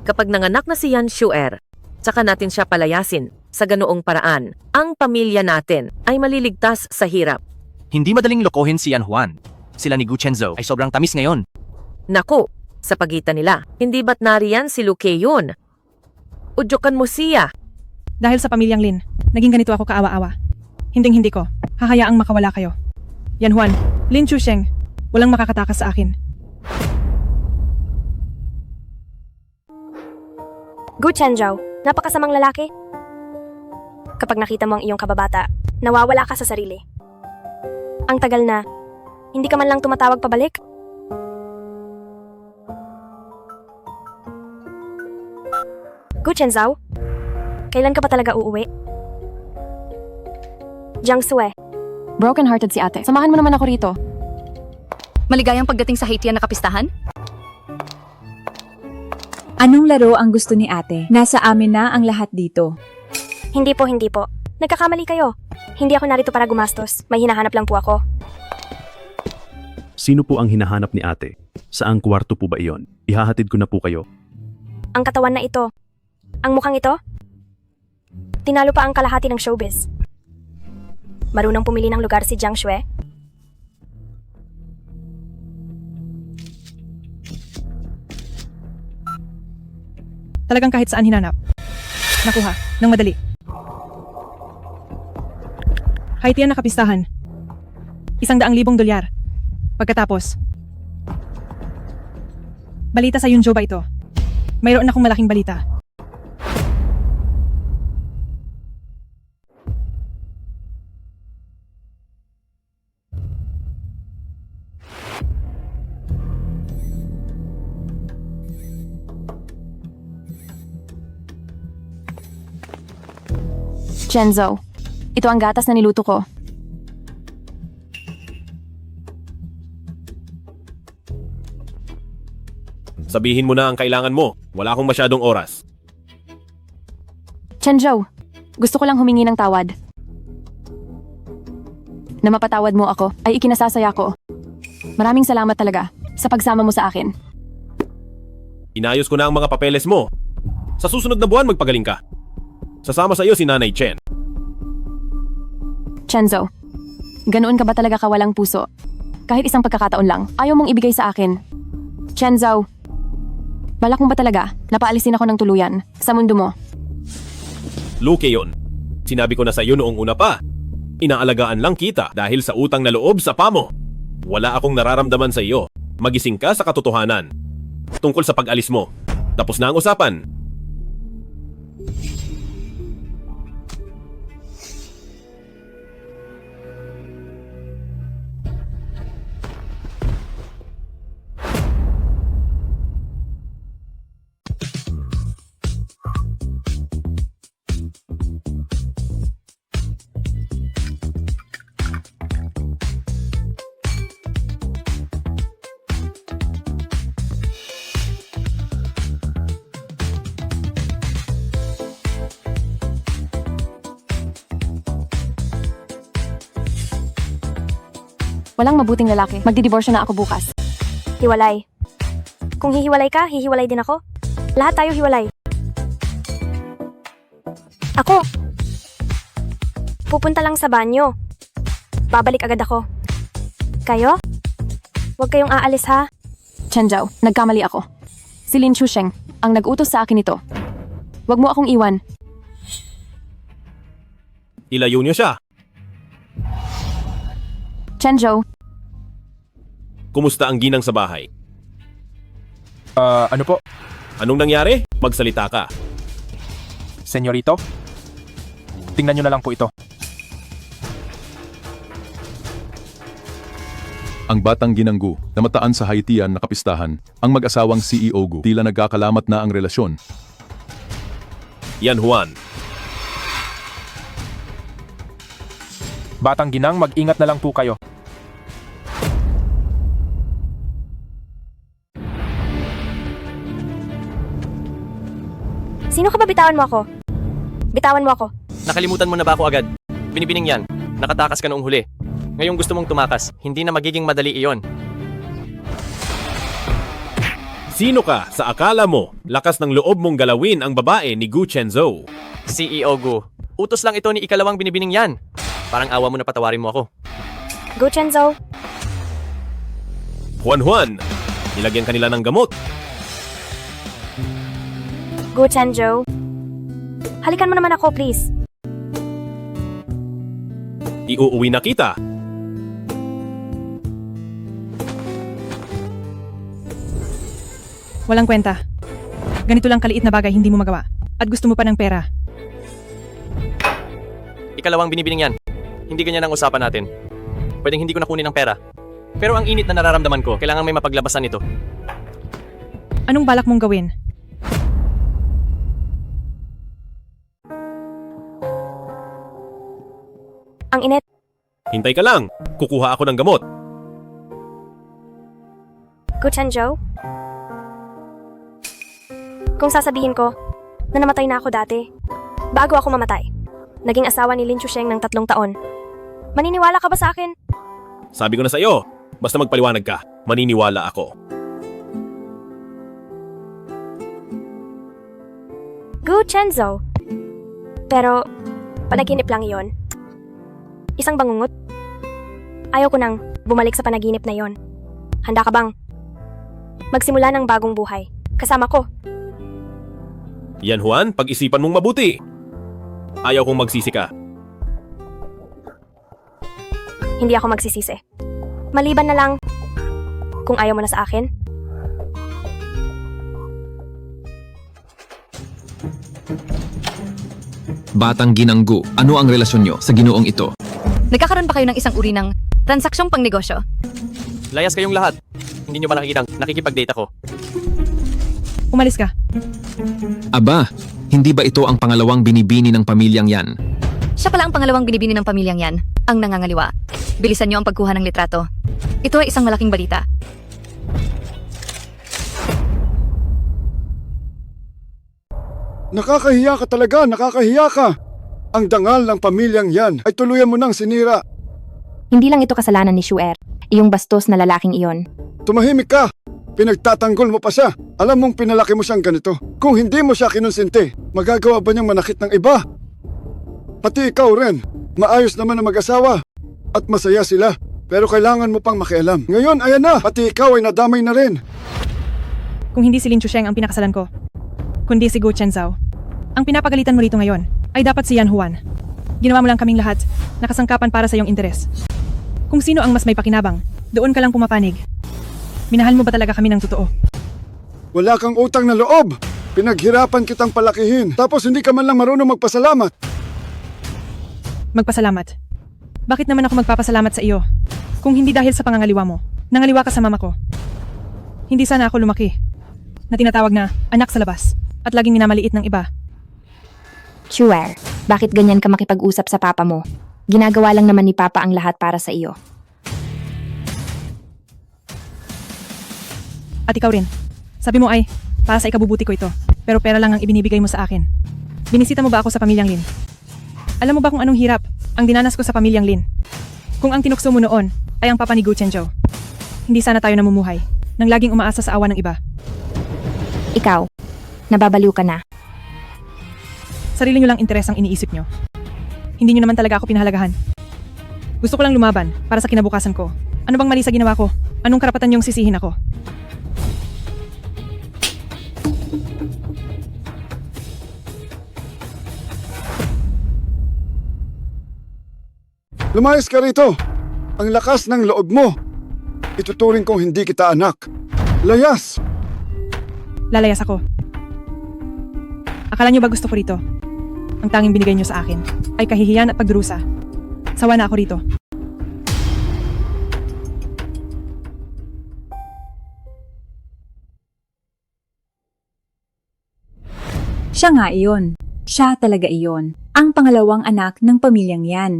Kapag nanganak na si Yan Shuer, saka natin siya palayasin. Sa ganoong paraan, ang pamilya natin ay maliligtas sa hirap. Hindi madaling lokohin si Yan Juan. Sila ni Gu Chenzo ay sobrang tamis ngayon. Naku, sa pagitan nila, hindi ba't nariyan si Luke yun? Udyokan mo siya. Dahil sa pamilyang Lin, naging ganito ako kaawa-awa. Hinding-hindi ko, hahayaang makawala kayo. Yan Juan, Lin Chusheng, Walang makakatakas sa akin. Gu Chenzhou, napakasamang lalaki. Kapag nakita mo ang iyong kababata, nawawala ka sa sarili. Ang tagal na, hindi ka man lang tumatawag pabalik. Gu Chenzhou, kailan ka pa talaga uuwi? Jiang Sue, Broken-hearted si ate. Samahan mo naman ako rito. Maligayang pagdating sa Haitian na kapistahan? Anong laro ang gusto ni ate? Nasa amin na ang lahat dito. Hindi po. Nagkakamali kayo. Hindi ako narito para gumastos. May hinahanap lang po ako. Sino po ang hinahanap ni ate? Saang kwarto po ba iyon? Ihahatid ko na po kayo. Ang katawan na ito. Ang mukhang ito. Tinalo pa ang kalahati ng showbiz. Marunong pumili ng lugar si Jiang Shui. Talagang kahit saan hinanap. Nakuha, ng madali. Haitian na kapistahan. 100,000 dolyar. Pagkatapos, balita sa Yunzhou ba ito? Mayroon akong malaking balita. Chenzo, ito ang gatas na niluto ko. Sabihin mo na ang kailangan mo. Wala akong masyadong oras. Chenzo, gusto ko lang humingi ng tawad. Na mapatawad mo ako ay ikinasasaya ko. Maraming salamat talaga sa pagsama mo sa akin. Inayos ko na ang mga papeles mo. Sa susunod na buwan magpagaling ka. Sasama sa iyo si Nanay Chen. Chenzo, ganoon ka ba talaga kawalang puso? Kahit isang pagkakataon lang, ayaw mong ibigay sa akin. Chenzo, balak mo ba talaga na paalisin ako ng tuluyan sa mundo mo? Luke yun. Sinabi ko na sa iyo noong una pa. Inaalagaan lang kita dahil sa utang na loob sa pamo. Wala akong nararamdaman sa iyo. Magising ka sa katotohanan. Tungkol sa pag-alis mo. Tapos na ang usapan. Walang mabuting lalaki. Magdidiborsyo na ako bukas. Hiwalay. Kung hihiwalay ka, hihiwalay din ako. Lahat tayo hiwalay. Ako. Pupunta lang sa banyo. Babalik agad ako. Kayo? Huwag kayong aalis ha. Chenzo, nagkamali ako. Si Lin Chusheng ang nag-utos sa akin ito. Huwag mo akong iwan. Ilayo niyo siya. Chenzo, Kumusta ang ginang sa bahay? Ano po? Anong nangyari? Magsalita ka. Senyorito? Tingnan nyo na lang po ito. Ang batang ginanggu, namataan sa Haitian na kapistahan, ang mag-asawang CEO Gu, tila nagkakalamat na ang relasyon. Yan Juan. Batang ginang, mag-ingat na lang po kayo. Sino ka ba? Bitawan mo ako. Bitawan mo ako. Nakalimutan mo na ba ako agad? Binibining yan. Nakatakas ka noong huli. Ngayong gusto mong tumakas, hindi na magiging madali iyon. Sino ka sa akala mo lakas ng loob mong galawin ang babae ni Gu Chenzhou? CEO Gu, utos lang ito ni ikalawang binibining yan. Parang awa mo na patawarin mo ako. Gu Chenzhou. Juan, nilagyan kanila ng gamot. Gu Chenzhou. Halikan mo naman ako, please. Iuuwi na kita. Walang kwenta. Ganito lang kaliit na bagay hindi mo magawa. At gusto mo pa ng pera. Ikalawang binibining yan. Hindi ganyan ang usapan natin. Pwedeng hindi ko nakunin ang pera. Pero ang init na nararamdaman ko, kailangan may mapaglabasan ito. Anong balak mong gawin? Ang init. Hintay ka lang. Kukuha ako ng gamot. Gu Chenzhou? Kung sasabihin ko na namatay na ako dati, bago ako mamatay, naging asawa ni Lin Chusheng ng 3 taon. Maniniwala ka ba sa akin? Sabi ko na sa iyo, basta magpaliwanag ka, maniniwala ako. Gu Chenzhou. Pero, panaginip lang iyon. Isang bangungot. Ayaw ko nang bumalik sa panaginip na yon. Handa ka bang magsimula ng bagong buhay kasama ko? Yan Juan, pag-isipan mong mabuti. Ayaw kong magsisi ka. Hindi ako magsisisi. Maliban na lang kung ayaw mo na sa akin. Batang Ginanggu, ano ang relasyon nyo sa ginoong ito? Nagkakaroon ba kayo ng isang uri ng transaksyong pangnegosyo? Layas kayong lahat. Hindi nyo ba nakikitang nakikipag-date ako? Umalis ka. Aba, hindi ba ito ang pangalawang binibini ng pamilyang yan? Siya pala ang pangalawang binibini ng pamilyang yan, ang nangangaliwa. Bilisan niyo ang pagkuha ng litrato. Ito ay isang malaking balita. Nakakahiya ka talaga, nakakahiya ka. Ang dangal ng pamilyang yan ay tuluyan mo nang sinira. Hindi lang ito kasalanan ni Shuer, iyong bastos na lalaking iyon. Tumahimik ka. Pinagtatanggol mo pa siya. Alam mong pinalaki mo siyang ganito. Kung hindi mo siya kinonsinti, magagawa ba niyang manakit ng iba? Pati ikaw rin. Maayos naman na mag-asawa. At masaya sila. Pero kailangan mo pang makialam. Ngayon, ayan na. Pati ikaw ay nadamay na rin. Kung hindi si Lin Chusheng ang pinakasalan ko, kundi si Gu Chenzhou, ang pinapagalitan mo rito ngayon ay dapat si Yan Huan. Ginawa mo lang kaming lahat, nakasangkapan para sa iyong interes. Kung sino ang mas may pakinabang, doon ka lang pumapanig. Minahal mo ba talaga kami ng totoo? Wala kang utang na loob. Pinaghirapan kitang palakihin. Tapos hindi ka man lang marunong magpasalamat. Magpasalamat. Bakit naman ako magpapasalamat sa iyo? Kung hindi dahil sa pangangaliwa mo, nangaliwa ka sa mama ko. Hindi sana ako lumaki na tinatawag na anak sa labas at laging minamaliit ng iba. Shuer, bakit ganyan ka makipag-usap sa papa mo? Ginagawa lang naman ni papa ang lahat para sa iyo. At ikaw rin. Sabi mo ay, para sa ikabubuti ko ito. Pero pera lang ang ibinibigay mo sa akin. Binisita mo ba ako sa pamilyang Lin? Alam mo ba kung anong hirap ang dinanas ko sa pamilyang Lin? Kung ang tinukso mo noon ay ang papa ni Gu Chenzhou, hindi sana tayo namumuhay nang laging umaasa sa awa ng iba. Ikaw, nababaliw ka na. Sarili nyo lang interes ang iniisip nyo. Hindi nyo naman talaga ako pinahalagahan. Gusto ko lang lumaban para sa kinabukasan ko. Ano bang mali sa ginawa ko? Anong karapatan nyong sisihin ako? Lumayas ka rito. Ang lakas ng loob mo. Ituturing kong hindi kita anak. Layas! Lalayas ako. Akala nyo ba gusto ko rito? Ang tanging binigay nyo sa akin ay kahihiyan at pagdurusa. Sawa na ako rito. Siya nga iyon. Siya talaga iyon. Ang pangalawang anak ng pamilyang yan.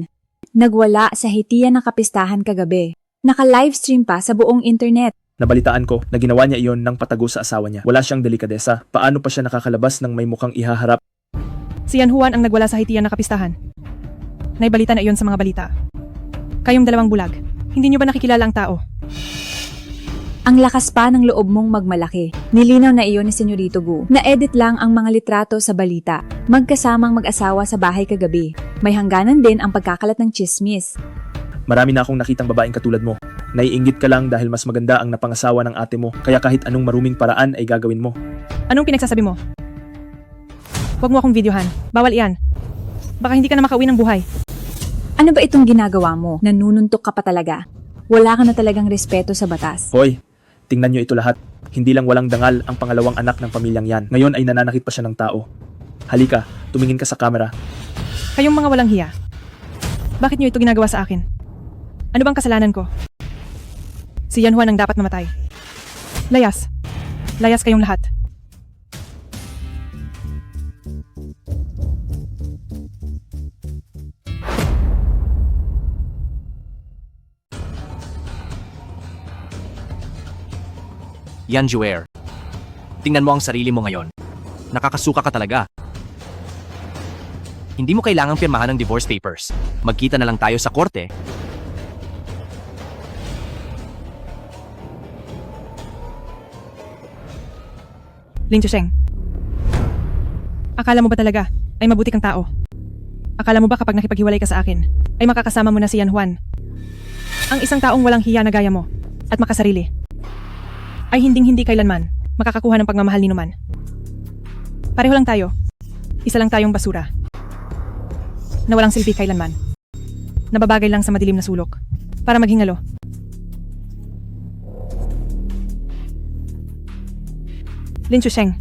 Nagwala sa hitian ng kapistahan kagabi. Naka-livestream pa sa buong internet. Nabalitaan ko na ginawa niya iyon ng patago sa asawa niya. Wala siyang delikadesa. Paano pa siya nakakalabas ng may mukhang ihaharap? Si Yan Huan ang nagwala sa hitian ng kapistahan. Naibalita na iyon sa mga balita. Kayong dalawang bulag, hindi nyo ba nakikilala ang tao? Ang lakas pa ng loob mong magmalaki. Nilinaw na iyon ni Senyorito Gu. Na-edit lang ang mga litrato sa balita. Magkasamang mag-asawa sa bahay kagabi. May hangganan din ang pagkakalat ng chismis. Marami na akong nakitang babaeng katulad mo. Naiinggit ka lang dahil mas maganda ang napangasawa ng ate mo, kaya kahit anong maruming paraan ay gagawin mo. Anong pinagsasabi mo? Huwag mo akong videohan. Bawal iyan. Baka hindi ka na makauwi ng buhay. Ano ba itong ginagawa mo? Nanununtok ka pa talaga. Wala ka na talagang respeto sa batas. Hoy, Tingnan nyo ito lahat. Hindi lang walang dangal ang pangalawang anak ng pamilyang yan. Ngayon ay nananakit pa siya ng tao. Halika, tumingin ka sa camera. Kayong mga walang hiya. Bakit niyo ito ginagawa sa akin? Ano bang kasalanan ko? Si Yan Juan ang dapat mamatay. Layas. Layas kayong lahat. Yan, Joer. Tingnan mo ang sarili mo ngayon. Nakakasuka ka talaga. Hindi mo kailangang pirmahan ng divorce papers. Magkita na lang tayo sa korte. Lin Chusheng. Akala mo ba talaga ay mabuti kang tao? Akala mo ba kapag nakipaghiwalay ka sa akin, ay makakasama mo na si Yan Juan? Ang isang taong walang hiya na gaya mo at makasarili ay hinding-hindi kailanman makakakuha ng pagmamahal ni Numan. Pareho lang tayo. Isa lang tayong basura. Na walang silbi kailanman. Nababagay lang sa madilim na sulok para maghingalo. Lin Chusheng,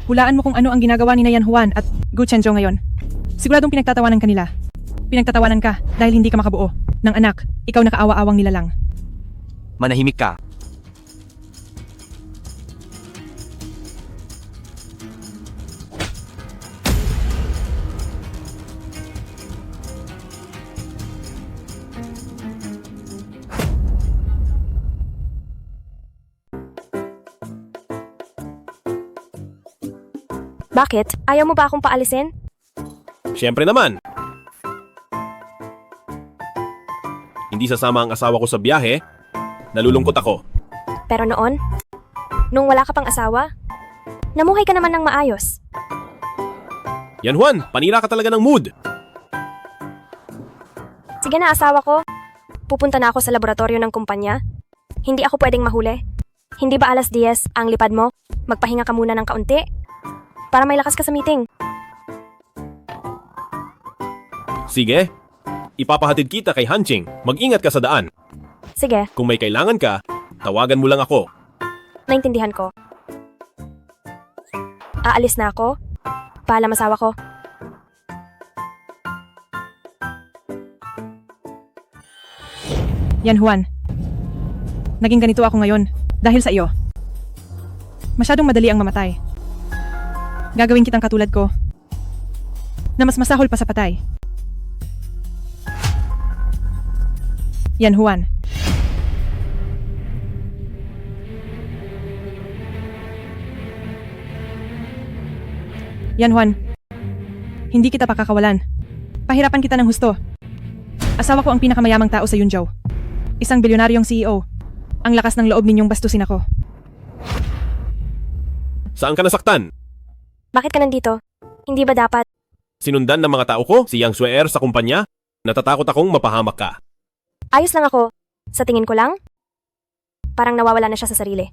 hulaan mo kung ano ang ginagawa ni Yan Juan at Gu Chenzhou ngayon. Siguradong pinagtatawanan kanila. Pinagtatawanan ka dahil hindi ka makabuo ng anak, ikaw na kaawa-awang nilalang. Manahimik ka. Bakit? Ayaw mo ba akong paalisin? Siyempre naman. Hindi sasama ang asawa ko sa biyahe. Nalulungkot ako. Pero noon, nung wala ka pang asawa, namuhay ka naman ng maayos. Yan Juan, panira ka talaga ng mood. Sige na, asawa ko. Pupunta na ako sa laboratorio ng kumpanya. Hindi ako pwedeng mahuli. Hindi ba alas 10 ang lipad mo? Magpahinga ka muna ng kaunti para may lakas ka sa meeting. Sige. Ipapahatid kita kay Hanching. Mag-ingat ka sa daan. Sige, Kung may kailangan ka, tawagan mo lang ako. naintindihan ko. Aalis na ako. Paalam, asawa ko. Yan Juan. Naging ganito ako ngayon dahil sa iyo. Masyadong madali ang mamatay. Gagawin kitang katulad ko na mas masahol pa sa patay. Yan Juan. Yan Juan. Hindi kita pakakawalan. Pahirapan kita ng husto. Asawa ko ang pinakamayamang tao sa Yunzhou. Isang bilyonaryong CEO. Ang lakas ng loob ninyong bastusin ako. Saan ka nasaktan? Bakit ka nandito? Hindi ba dapat? Sinundan ng mga tao ko, si Yang Shuer sa kumpanya? Natatakot akong mapahamak ka. Ayos lang ako. Sa tingin ko lang, parang nawawala na siya sa sarili.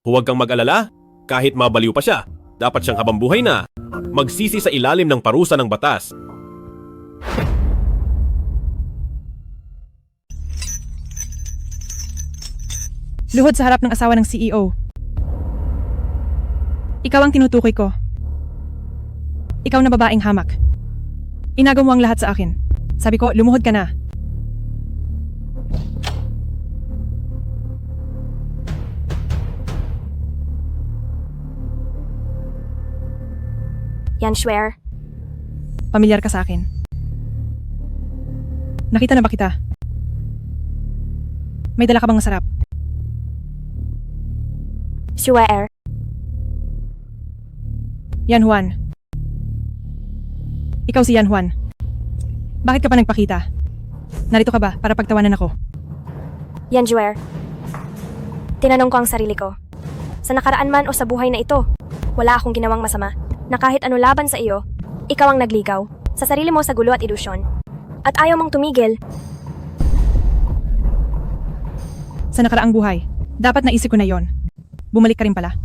Huwag kang mag-alala, kahit mabaliw pa siya. Dapat siyang habambuhay na. Magsisi sa ilalim ng parusa ng batas. Luhod sa harap ng asawa ng CEO. Ikaw ang tinutukoy ko. Ikaw na babaeng hamak. Inagaw mo ang lahat sa akin. Sabi ko, lumuhod ka na. Yan Shuer. Pamilyar ka sa akin. Nakita na ba kita? May dala ka bang masarap? Shuer. Yan Juan. Ikaw si Yan Juan. Bakit ka pa nagpakita? Narito ka ba para pagtawanan ako? Yan Shuer. Tinanong ko ang sarili ko. Sa nakaraan man o sa buhay na ito, wala akong ginawang masama. Na kahit ano laban sa iyo, ikaw ang nagligaw sa sarili mo sa gulo at ilusyon. At ayaw mong tumigil. Sa nakaraang buhay, dapat naisip ko na yon. Bumalik ka rin pala.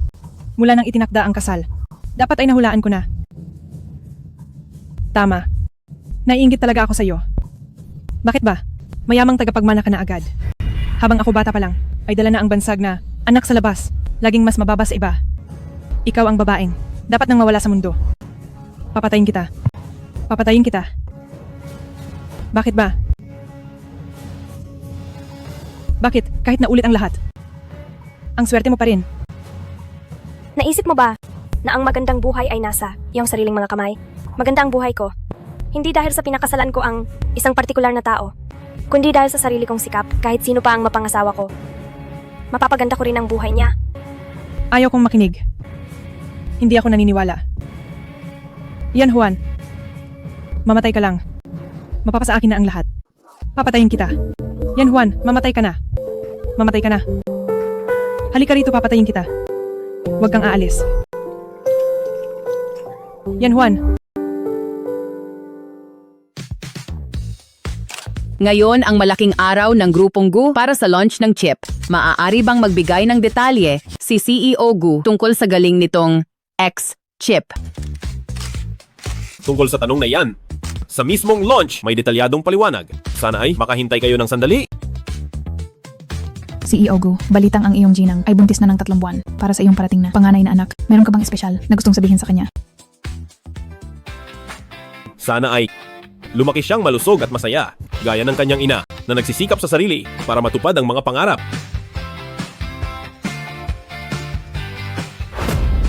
Mula nang itinakda ang kasal, dapat ay nahulaan ko na. Tama. Naiinggit talaga ako sa iyo. Bakit ba? Mayamang tagapagmana ka na agad. Habang ako bata pa lang, ay dala na ang bansag na Anak sa labas, laging mas mababa sa iba. Ikaw ang babaeng, dapat nang mawala sa mundo. Papatayin kita. Papatayin kita. Bakit ba? Bakit, kahit naulit ang lahat? Ang swerte mo pa rin. Naisip mo ba na ang magandang buhay ay nasa iyong sariling mga kamay? Maganda ang buhay ko. Hindi dahil sa pinakasalan ko ang isang partikular na tao, kundi dahil sa sarili kong sikap kahit sino pa ang mapangasawa ko. Mapapaganda ko rin ang buhay niya. Ayaw kong makinig. Hindi ako naniniwala. Yan Juan. Mamatay ka lang. Mapapasa akin na ang lahat. Papatayin kita. Yan Juan, mamatay ka na. Mamatay ka na. Halika rito, papatayin kita. Huwag kang aalis. Yan Juan. Ngayon ang malaking araw ng Grupong Gu para sa launch ng chip. Maaari bang magbigay ng detalye si CEO Gu tungkol sa galing nitong X-chip? Tungkol sa tanong na yan, sa mismong launch may detalyadong paliwanag. Sana ay makahintay kayo ng sandali. CEO Gu, balitang ang iyong ginang ay buntis na ng 3 buwan para sa iyong parating na panganay na anak. Meron ka bang espesyal na gustong sabihin sa kanya? Sana ay lumaki siyang malusog at masaya, gaya ng kanyang ina na nagsisikap sa sarili para matupad ang mga pangarap.